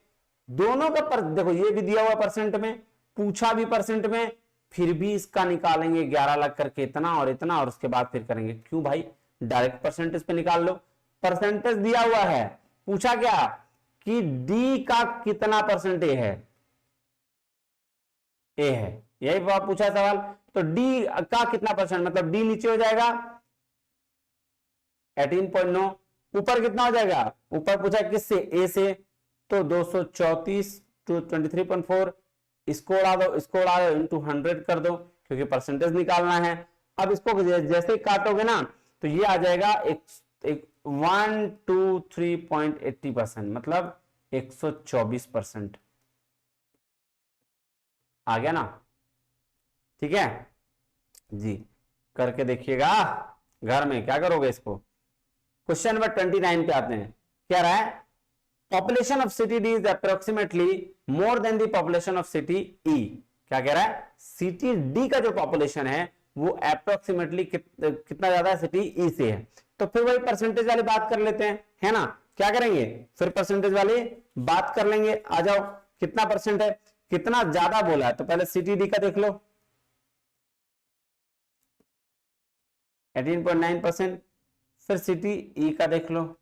दोनों का देखो ये भी दिया हुआ परसेंट में, पूछा भी परसेंट में, फिर भी इसका निकालेंगे 11 लाख करके इतना और इतना और उसके बाद फिर करेंगे, क्यों भाई डायरेक्ट परसेंटेज पे निकाल लो, परसेंटेज दिया हुआ है, पूछा क्या कि डी का कितना परसेंट ए है, ए है, यही पूछा सवाल, तो डी का कितना परसेंट, मतलब डी नीचे हो जाएगा 18.9, ऊपर कितना हो जाएगा, ऊपर पूछा किससे ए से, तो 234 टू 23.4, इसको उड़ा दो, इसको उड़ा दो, इंटू 100 कर दो क्योंकि परसेंटेज निकालना है। अब इसको जैसे काटोगे ना तो ये आ जाएगा एक 123.80%, मतलब 124% आ गया ना, ठीक है जी, करके देखिएगा घर में, क्या करोगे इसको। क्वेश्चन नंबर 29 पे आते हैं, क्या रहा है population of city D is approximately more than the population of city E, क्या कह रहा है सिटी डी का जो पॉपुलेशन है वो अप्रोक्सीमेटली कितना ज्यादा है सिटी ई से है, तो फिर वही परसेंटेज वाली बात कर लेते हैं, है ना, क्या करेंगे फिर परसेंटेज वाली बात कर लेंगे, आ जाओ कितना परसेंट है, कितना ज्यादा बोला है, तो पहले सिटी डी का देख लो 18.9%, फिर सिटी ई का देख लो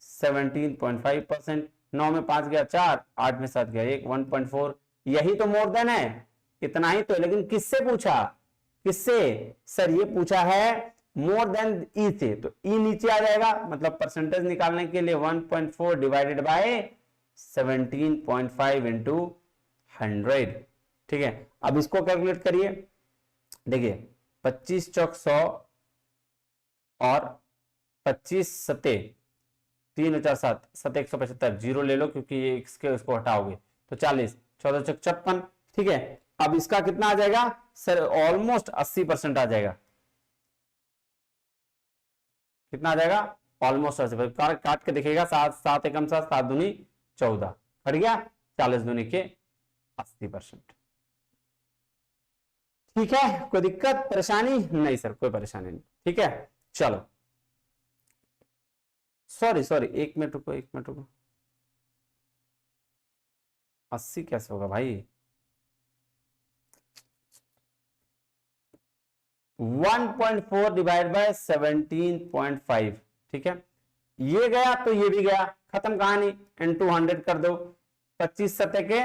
17.5%, 9 में 5 गया 4, 8 में 7 गया 1, 1.4, यही तो मोर देन है, इतना ही तो, लेकिन किससे पूछा, किससे सर, ये पूछा है मोर देन ई से, तो ई नीचे आ जाएगा, मतलब परसेंटेज निकालने के लिए 1.4 डिवाइडेड बाय 17.5 इंटू 100, ठीक है। अब इसको कैलकुलेट करिए, देखिए 25 चौक 100 और 25 सते 3 और 4 7 7 175, जीरो ले लो क्योंकि ये इसको हटाओगे तो 40, 14 चौक 56, ठीक है। अब इसका कितना आ जाएगा सर, ऑलमोस्ट 80% आ जाएगा, कितना आ जाएगा ऑलमोस्ट 80%, काट के देखिएगा 7 7 एकम 7 7 दूनी 14, कट गया 40 दूनी के 80%, ठीक है। कोई दिक्कत परेशानी नहीं सर, कोई परेशानी नहीं, ठीक है। चलो सॉरी 1 मिनट रुको, 1 मिनट रुको, 80 कैसे होगा भाई, 1.4 डिवाइड बाय 17.5, ठीक है, ये गया तो ये भी गया, खत्म कहानी, इंटू 100 कर दो, 25 सतह के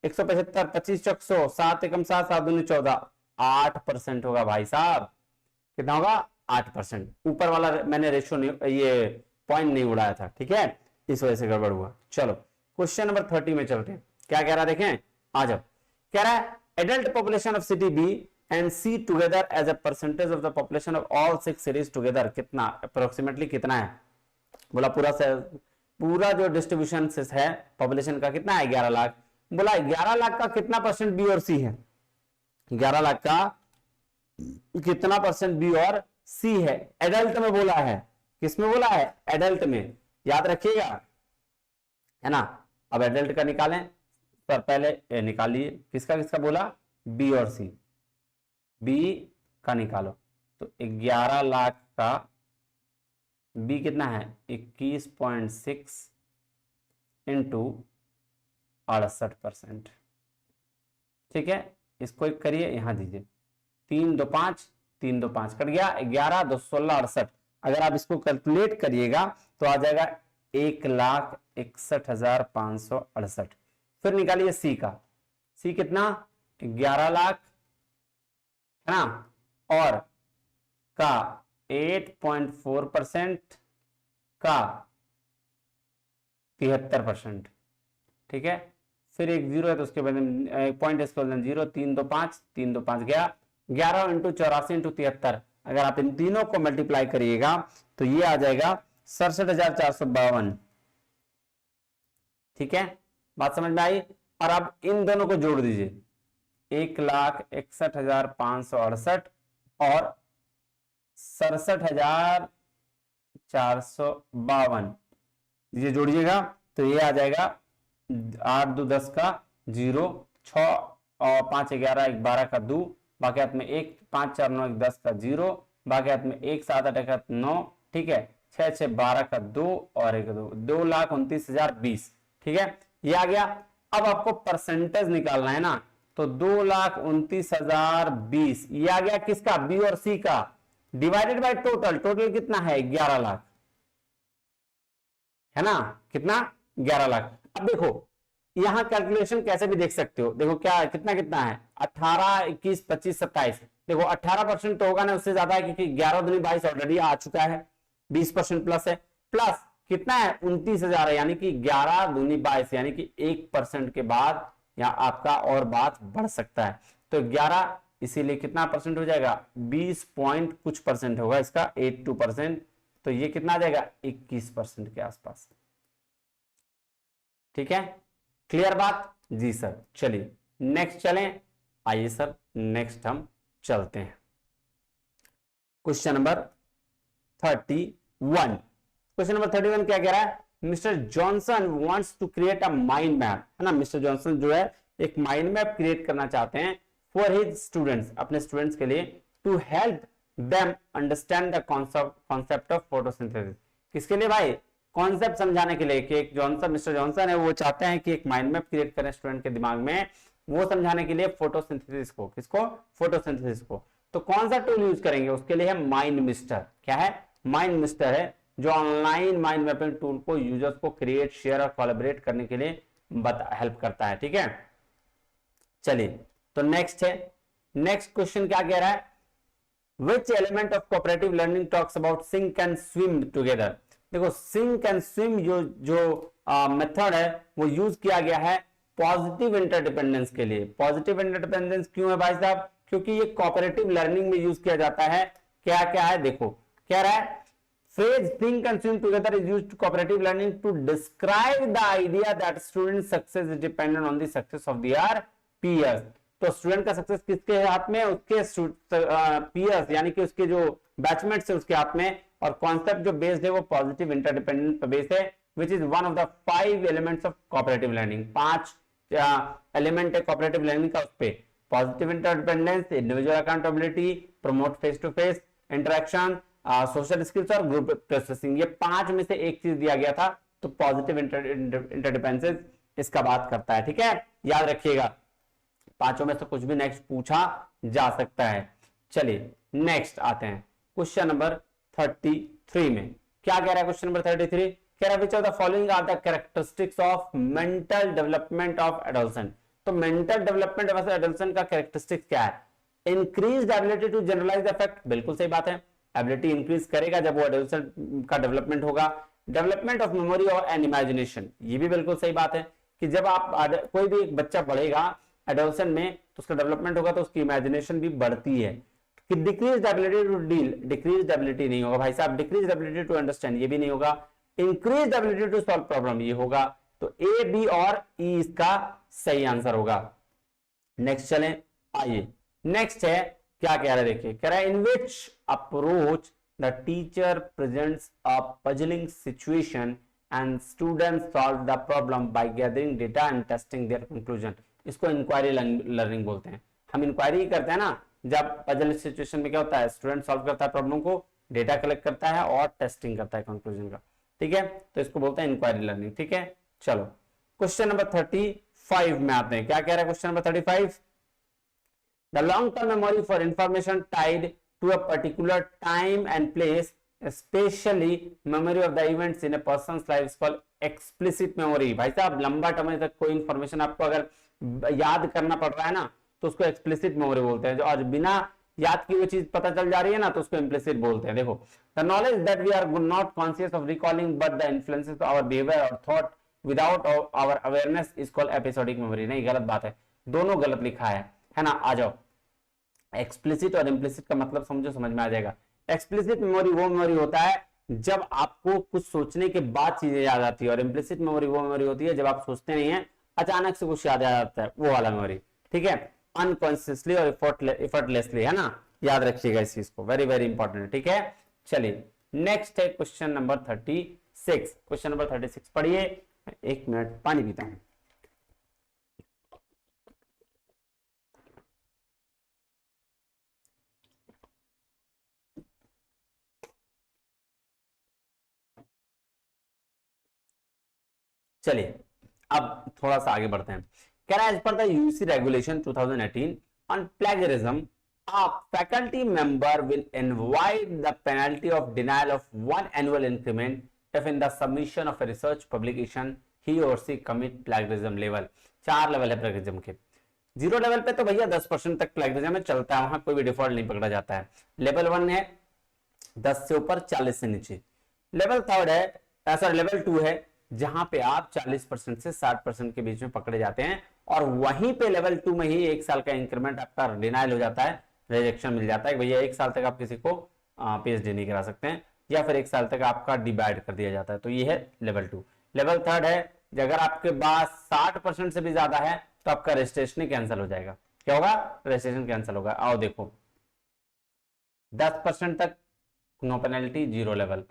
175, 25 चौक 100, 7 एकम 7 7 दूनी 14, 8% होगा भाई साहब, कितना होगा 8%, ऊपर वाला मैंने रेशियो नहीं, ये पॉइंट नहीं उड़ाया था, ठीक है, इस वजह से गड़बड़ हुआ। चलो क्वेश्चन नंबर 30 में चलते हैं, क्या कह रहा है देखें, आ जाओ, कह रहा है adult population of city B and C together as a percentage of the population of all 6 cities together, कितना अप्रोक्सीमेटली कितना है, बोला पूरा जो डिस्ट्रीब्यूशन है पॉपुलेशन का कितना है 11 लाख, बोला 11 लाख का कितना परसेंट बी और सी है, 11 लाख का कितना परसेंट बी और सी है, एडल्ट में बोला है, किसमें बोला है, एडल्ट में, याद रखिएगा, है ना। अब एडल्ट का निकालें, पर पहले निकालिए, किसका किसका बोला, बी और सी, बी का निकालो, तो 11 लाख का बी कितना है 21.6 इंटू 68%, ठीक है। इसको एक करिए, यहां दीजिए 3 2 5, 3 2 5 कट गया, 11 2 16 68, अगर आप इसको कैलकुलेट करिएगा तो आ जाएगा 1,61,568। फिर निकालिए सी का, सी कितना 11 लाख, है ना, और का 8.4% का 73%, ठीक है। फिर एक जीरो है तो उसके बाद पॉइंट इसको 0, 3 2 5, 3 2 5 गया, 11 इंटू 84 इंटू 73, अगर आप इन तीनों को मल्टीप्लाई करिएगा तो ये आ जाएगा 67,452, ठीक है, बात समझ में आई। और अब इन दोनों को जोड़ दीजिए, 1,61,568 और 67,452, ये जोड़िएगा तो ये आ जाएगा 8 2 10 का 0, 6 और 5 11 1 12 का 2, बाकी हाथ में 1 5 4 9 1 10 का 0, बाकी हाथ में 1 7 8 1 9, ठीक है, 6 6 12 का 2 और 1 2, 2,29,020, ठीक है, ये आ गया। अब आपको परसेंटेज निकालना है ना, तो 2,29,020 ये आ गया किसका, बी और सी का, डिवाइडेड बाय टोटल, टोटल कितना है 11 लाख, है ना, कितना 11 लाख। अब देखो यहां कैलकुलेशन कैसे भी देख सकते हो, देखो क्या कितना कितना है 18 21 25 27, देखो 18% तो होगा ना, उससे ज्यादा है क्योंकि 11 दूनी 22 ऑलरेडी आ चुका है, 20% प्लस है, प्लस कितना है 29,000 है, यानी कि 11 दूनी 22, यानी कि 1% के बाद या आपका और बात बढ़ सकता है, तो 11 इसीलिए कितना परसेंट हो जाएगा 20 पॉइंट कुछ परसेंट होगा इसका 82%, तो ये कितना आ जाएगा 21% के आसपास, ठीक है, क्लियर बात जी सर। चलिए नेक्स्ट चलें, आइए सर नेक्स्ट हम चलते हैं क्वेश्चन नंबर 31। क्वेश्चन नंबर 31 क्या कह रहा है, mister Johnson wants to create a mind map, है ना, मिस्टर जॉनसन जो है एक माइंड मैप क्रिएट करना चाहते हैं फॉर हिज स्टूडेंट्स, अपने स्टूडेंट्स के लिए, to help them understand the concept of photosynthesis, किसके लिए भाई, कॉन्सेप्ट समझाने के लिए, कि एक जॉनसन मिस्टर जॉनसन है वो चाहते हैं कि एक माइंड मैप क्रिएट करें स्टूडेंट के दिमाग में, वो समझाने के लिए फोटोसिंथेसिस को, किसको, फोटोसिंथेसिस को। तो कौन सा टूल यूज करेंगे, उसके लिए है माइंड मिस्टर, क्या है, माइंड मिस्टर है जो ऑनलाइन माइंड मैपिंग टूल को यूजर्स को क्रिएट शेयर और कोलैबोरेट करने के लिए हेल्प करता है, ठीक है। चलिए तो नेक्स्ट है, नेक्स्ट क्वेश्चन क्या कह रहा है, which element of cooperative learning talks about sink and swim together। देखो सिंक एंड स्विम जो मेथड है वो यूज किया गया है पॉजिटिव इंटरडिपेंडेंस के लिए। पॉजिटिव इंटरडिपेंडेंस क्यों है भाई साहब, क्योंकि ये कोऑपरेटिव लर्निंग में यूज किया जाता है। क्या क्या है देखो, कह रहा है phrase think and swim together is used to cooperative learning to describe the idea that student success is dependent on the success of their peers। तो स्टूडेंट का सक्सेस किसके हाथ में, उसके पीयर्स यानी कि उसके जो बैचमेट्स है उसके हाथ में, और कॉन्सेप्ट जो बेस्ड है वो पॉजिटिव इंटरडिपेंडेंस पे बेस्ड है, which is one of the 5 elements of cooperative learning. 5 element है कोऑपरेटिव लर्निंग का, उस पे positive interdependence, individual accountability, promote face to face interaction, social skills और ग्रुप प्रोसेसिंग। ये 5 में से एक चीज दिया गया था, तो पॉजिटिव इंटरडिपेंडेंस इसका बात करता है, ठीक है, याद रखिएगा। 5 में से कुछ भी नेक्स्ट पूछा जा सकता है। चलिए नेक्स्ट आते हैं क्वेश्चन नंबर 33 में। क्या कह रहा है क्वेश्चन नंबर 33, कह रहा है which of the following are the characteristics of mental development of adolescent. तो मेंटल डेवलपमेंट ऑफ एडोलसेंट का कैरेक्टरिस्टिक्स क्या है, increased ability to generalize effect, बिल्कुल सही बात है, एबिलिटी इंक्रीज करेगा जब वो एडोलसेंट का डेवलपमेंट होगा। डेवलपमेंट ऑफ मेमोरी और एंड इमेजिनेशन, ये भी बिल्कुल सही बात है कि जब आप कोई भी एक बच्चा बढ़ेगा एडोलसेंट में तो उसका डेवलपमेंट होगा तो उसकी इमेजिनेशन भी बढ़ती है। कि decrease ability to deal, decrease ability नहीं होगा भाई साहब, डिक्रीज एबिलिटी टू अंडरस्टैंड ये भी नहीं होगा, increase ability to solve problem ये होगा। तो ए बी और ई इसका सही आंसर होगा। नेक्स्ट चलें, आइए नेक्स्ट है क्या कह रहा है, देखिए कह रहा है in which approach the teacher presents a puzzling situation and student solve the problem by gathering data and testing their conclusion. इसको इंक्वायरी लर्निंग बोलते हैं। हम इंक्वायरी करते हैं ना, जब पजल सिचुएशन में क्या होता है, स्टूडेंट सॉल्व करता है प्रॉब्लम को, डेटा कलेक्ट करता है और टेस्टिंग करता है कंक्लूजन का, ठीक है, तो इसको बोलते हैं इंक्वायरी लर्निंग, ठीक है। चलो क्वेश्चन नंबर 35 में आते हैं, क्या कह रहा है question number 35, the long term memory for information tied to a particular time and place specially memory of the events in a person's life is called explicit memory. भाई साहब लंबा टाइम तक कोई इंफॉर्मेशन आपको अगर याद करना पड़ रहा है ना तो उसको एक्सप्लिसिट मेमोरी बोलते हैं, जो आज बिना याद की वो चीज पता चल जा रही है ना तो उसको इम्प्लिसिट बोलते हैं। देखो the knowledge that we are not conscious of recalling but the influences our behaviour और thought without our awareness is called episodic memory. नहीं, गलत बात है, दोनों गलत लिखा है ना। आ जाओ, एक्सप्लिसिट और इम्प्लिसिट का मतलब समझो, समझ में आ जाएगा। एक्सप्लिसिट मेमोरी वो मेमोरी होता है जब आपको कुछ सोचने के बाद चीजें याद आती है, और इम्प्लिसिट मेमोरी वो मेमोरी होती है जब आप सोचते नहीं है, अचानक से कुछ याद आ जाता है, वो वाला मेमोरी, ठीक है, अनकॉन्शियसली और एफर्टलेसली, है ना, याद रखिएगा इस चीज को, वेरी वेरी इंपॉर्टेंट है, ठीक है। चलिए नेक्स्ट है क्वेश्चन नंबर 36। क्वेश्चन नंबर 36 पढ़िए, एक मिनट पानी पीता हूं। चलिए अब थोड़ा सा आगे बढ़ते हैं। कह रहा है as per the UGC regulation 2018 on plagiarism a faculty member will invite the penalty of denial of one annual increment if in the submission of a research publication he or she commit plagiarism level। 4 level है plagiarism के। 0 level पे तो भैया 10% तक plagiarism में चलता है, वहां कोई भी डिफॉल्ट नहीं पकड़ा जाता है। लेवल 1 है 10 से ऊपर 40 से नीचे। लेवल 3 है, सॉरी लेवल 2 है जहां पे आप 40% से 60% के बीच में पकड़े जाते हैं, और वहीं पे लेवल 2 में ही 1 साल का इंक्रीमेंट आपका डिनाइल हो जाता है, रिजेक्शन मिल जाता है कि भैया 1 साल तक आप किसी को पीएचडी नहीं करा सकते हैं, या फिर 1 साल तक आपका डिवाइड कर दिया जाता है। तो ये है लेवल 2। लेवल 3 है अगर आपके पास 60% से भी ज्यादा है तो आपका रजिस्ट्रेशन ही कैंसिल हो जाएगा। क्या होगा? रजिस्ट्रेशन कैंसिल होगा। आओ देखो, 10% तक नो पेनल्टी, 0 लेवल।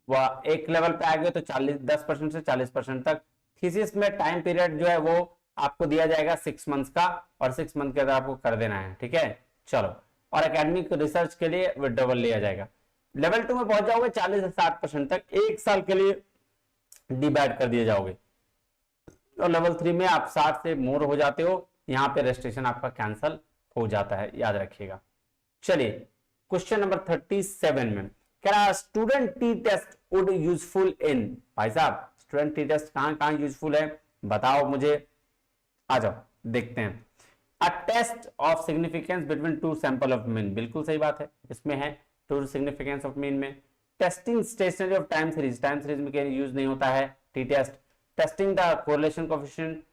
वह एक लेवल पे आ गए तो 10% से 40% तक। थीसिस में टाइम पीरियड जो है वो आपको दिया जाएगा 6 मंथ्स का, और 6 मंथ के अंदर आपको कर देना है, ठीक है। चलो, और एकेडमिक रिसर्च के लिए विड्रॉवल लिया जाएगा। लेवल 2 में पहुंच जाओगे 40 से 60% तक, 1 साल के लिए डिवाइड कर दिए जाओगे। और लेवल 3 में आप 60 से मोर हो जाते हो, यहां पे रजिस्ट्रेशन आपका कैंसल हो जाता है, याद रखिएगा। चलिए क्वेश्चन नंबर 37 में कह रहा student T test would useful in. भाई साहब स्टूडेंट टी टेस्ट कहां कहां यूजफुल है बताओ मुझे, आ जाओ देखते हैं। A test of significance between two sample of mean, बिल्कुल सही बात है, इसमें है टू सिग्निफिकेंस ऑफ मीन में। Testing stationary of time series, time series में यूज नहीं होता है T test. Testing the correlation coefficient,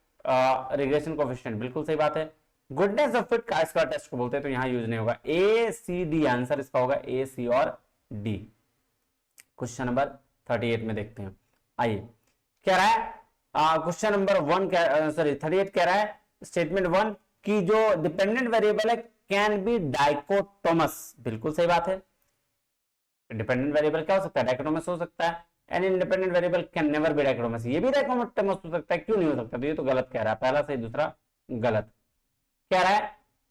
regression coefficient, बिल्कुल सही बात है। गुडनेस ऑफ फिट का इसका टेस्ट को बोलते हैं, तो यहां यूज नहीं होगा। ए सी डी आंसर इसका होगा, ए सी और डी। क्वेश्चन नंबर 38 में देखते हैं, आइए। कह रहा है क्वेश्चन नंबर 38 कह रहा है स्टेटमेंट 1 की जो डिपेंडेंट वेरिएबल है कैन बी डाइकोटोमस, बिल्कुल सही बात है। डिपेंडेंट वेरिएबल क्या हो सकता है? डाइकोटोमस हो सकता है। An independent variable can never be dichotomous, ये भी डाइकोटोमस हो सकता है, क्यों नहीं हो सकता? तो ये तो गलत कह रहा है, पहला सही दूसरा गलत। कह रहा है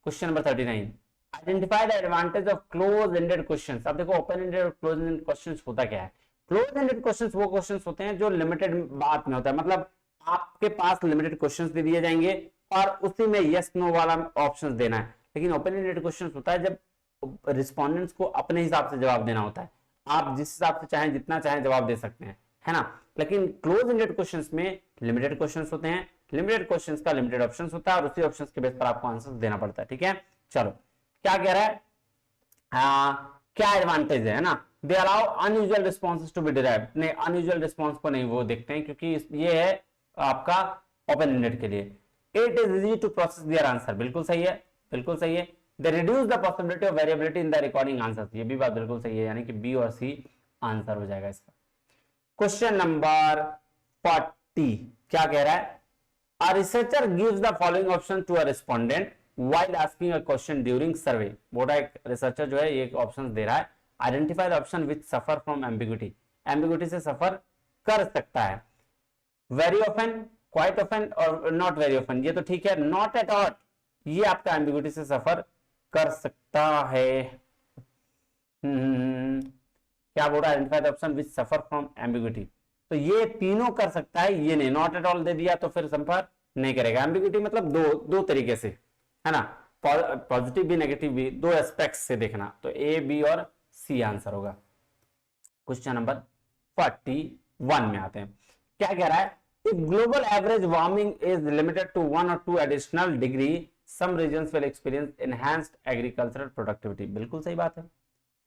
question number 39 identify the advantage of close ended questions. अब देखो ओपन एंडेड और क्लोज एंडेड क्वेश्चंस होता क्या है? क्लोज एंडेड क्वेश्चंस वो क्वेश्चंस होते हैं जो लिमिटेड बात में होता है, मतलब आपके पास लिमिटेड क्वेश्चंस दे दिए जाएंगे और उसी में यस नो वाला ऑप्शंस देना है। लेकिन ओपन एंडेड क्वेश्चंस होता है जब रिस्पोंडेंट्स को अपने हिसाब से जवाब देना होता है, आप जिस हिसाब से चाहें जितना चाहें जवाब दे सकते हैं, है ना। लेकिन क्लोज एंडेड क्वेश्चंस में लिमिटेड क्वेश्चंस होते हैं, लिमिटेड क्वेश्चंस का लिमिटेड ऑप्शंस होता है और उसी ऑप्शंस के बेस पर आपको आंसर देना पड़ता है, ठीक है। चलो क्या कह रहा है, क्या एडवांटेज है ना, they allow unusual responses to be derived. नहीं, अनयूजुअल रिस्पॉन्स को नहीं वो देखते हैं क्योंकि ये है आपका ओपन एंडेड के लिए। It is easy to process their answer, बिल्कुल सही है, बिल्कुल सही है। They reduce the possibility of variability in the recording answer, ये भी बात बिल्कुल सही है, यानी कि बी और सी आंसर हो जाएगा इसका। क्वेश्चन नंबर 40 क्या कह रहा है, A researcher gives the following option to a respondent while asking a question during survey. बोल रहा है एक रिसर्चर जो है ये ऑप्शंस दे रहा है, identify the option which suffer from ambiguity, ambiguity से सफर कर सकता है, वेरी ऑफन, क्वाइट ऑफन और नॉट वेरी ऑफन, ये तो ठीक है, नॉट एट ऑल ये आपका एम्बिग्यूटी से सफर कर सकता है। क्या बोल रहा है, identify the option which suffer from ambiguity, तो ये तीनों कर सकता है, ये नहीं, नॉट एट ऑल दे दिया तो फिर सफर नहीं करेगा। एम्बिग्यूटी मतलब दो तरीके से है ना, पॉजिटिव भी नेगेटिव भी, दो एस्पेक्ट से देखना, तो ए बी और सी आंसर होगा। क्वेश्चन नंबर 41 में आते हैं, क्या कह रहा है, if global average warming is limited to 1 or 2 additional degree some regions will experience enhanced agricultural productivity. बिल्कुल सही बात है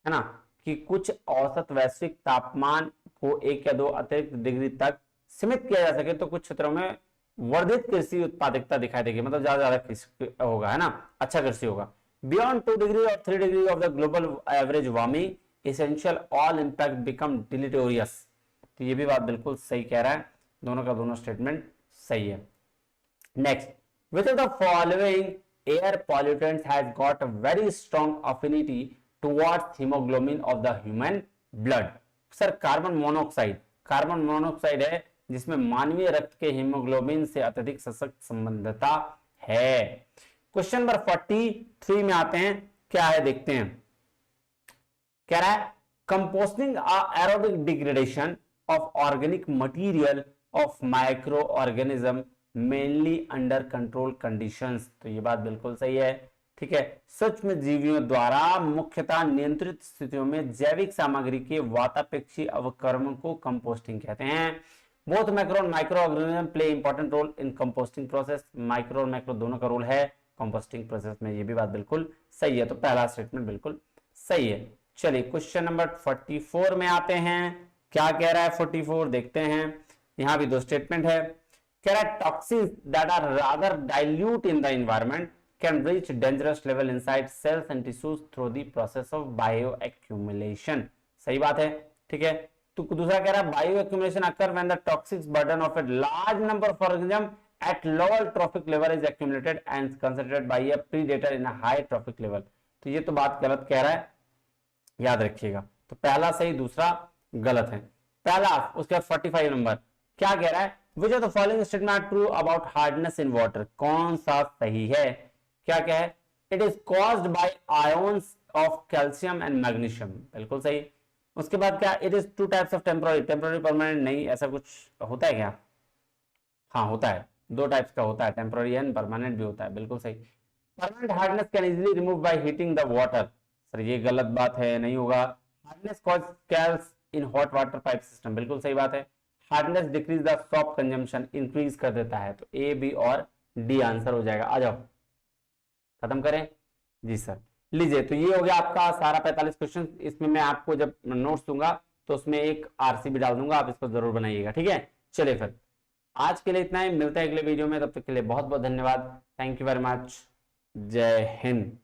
ना, कि कुछ औसत वैश्विक तापमान को 1 या 2 अतिरिक्त डिग्री तक सीमित किया जा सके तो कुछ क्षेत्रों में वर्धित कृषि उत्पादकता दिखाई देगी, मतलब ज्यादा कृषि होगा, है ना, अच्छा कृषि होगा। बियॉन्ड 2 डिग्री और 3 degree of the global average warming essential all impact become deleterious. तो ये भी बात बिल्कुल सही कह रहा है, दोनों का दोनों स्टेटमेंट सही है। Next, which of the following air pollutants has got a very strong affinity towards haemoglobin of the human blood. Sir carbon monoxide है जिसमें मानवीय रक्त के हीमोग्लोबिन से अत्यधिक सशक्त संबंधता है। क्वेश्चन नंबर 43 में आते हैं, क्या है देखते हैं, कह रहा है composting aerobic degradation of organic material of micro organism mainly under control conditions. तो ये बात बिल्कुल सही है, ठीक है, सूक्ष्म जीवियों द्वारा मुख्यतः नियंत्रित स्थितियों में जैविक सामग्री के वातापेक्षी अवक्रमण को कंपोस्टिंग कहते हैं। बोथ मैक्रो और micro organism play important role in composting process, micro और मैक्रो दोनों का रोल है कंपोस्टिंग प्रोसेस में, ये भी बात बिल्कुल सही है, तो पहला स्टेटमेंट बिल्कुल सही है। चलिए क्वेश्चन नंबर 44 में आते हैं, क्या कह रहा है 44 देखते हैं, यहां भी दो स्टेटमेंट है, कह रहा है toxins that are rather dilute in the environment can reach dangerous level inside cells and tissues through the process of bioaccumulation। सही बात है, ठीक है। तो दूसरा कह रहा है bioaccumulation occur when the toxic burden of a large number of organisms at lower trophic level is accumulated and concentrated by a predator in a high trophic level। तो ये तो बात गलत कह रहा है, याद रखिएगा, तो पहला सही दूसरा गलत है। पहला उसके बाद 45 नंबर क्या कह रहा है, which of the following statements are true about hardness in water, कौन सा सही है, क्या क्या है, it is caused by ions of calcium and magnesium, बिल्कुल सही। उसके बाद क्या, it is 2 types of temporary, temporary permanent नहीं, ऐसा कुछ होता है क्या, हाँ होता है, 2 टाइप्स का होता है, टेम्पररी एंड परमानेंट भी होता है, बिल्कुल सही। Permanent hardness can easily remove by heating the water, sir ये गलत बात है, नहीं होगा। Hardness cause scales in hot water pipe system, बिल्कुल सही बात है। Hardness decrease the soap consumption, increase कर देता है, तो ए बी और डी आंसर हो जाएगा। आ जाओ खत्म करें जी सर, लीजिए, तो ये हो गया आपका सारा 45 क्वेश्चन। इसमें मैं आपको जब नोट्स दूंगा तो उसमें एक आरसी भी डाल दूंगा, आप इसको जरूर बनाइएगा, ठीक है। चलिए फिर आज के लिए इतना ही, मिलते हैं अगले वीडियो में, तब तक के लिए बहुत बहुत धन्यवाद, थैंक यू वेरी मच, जय हिंद।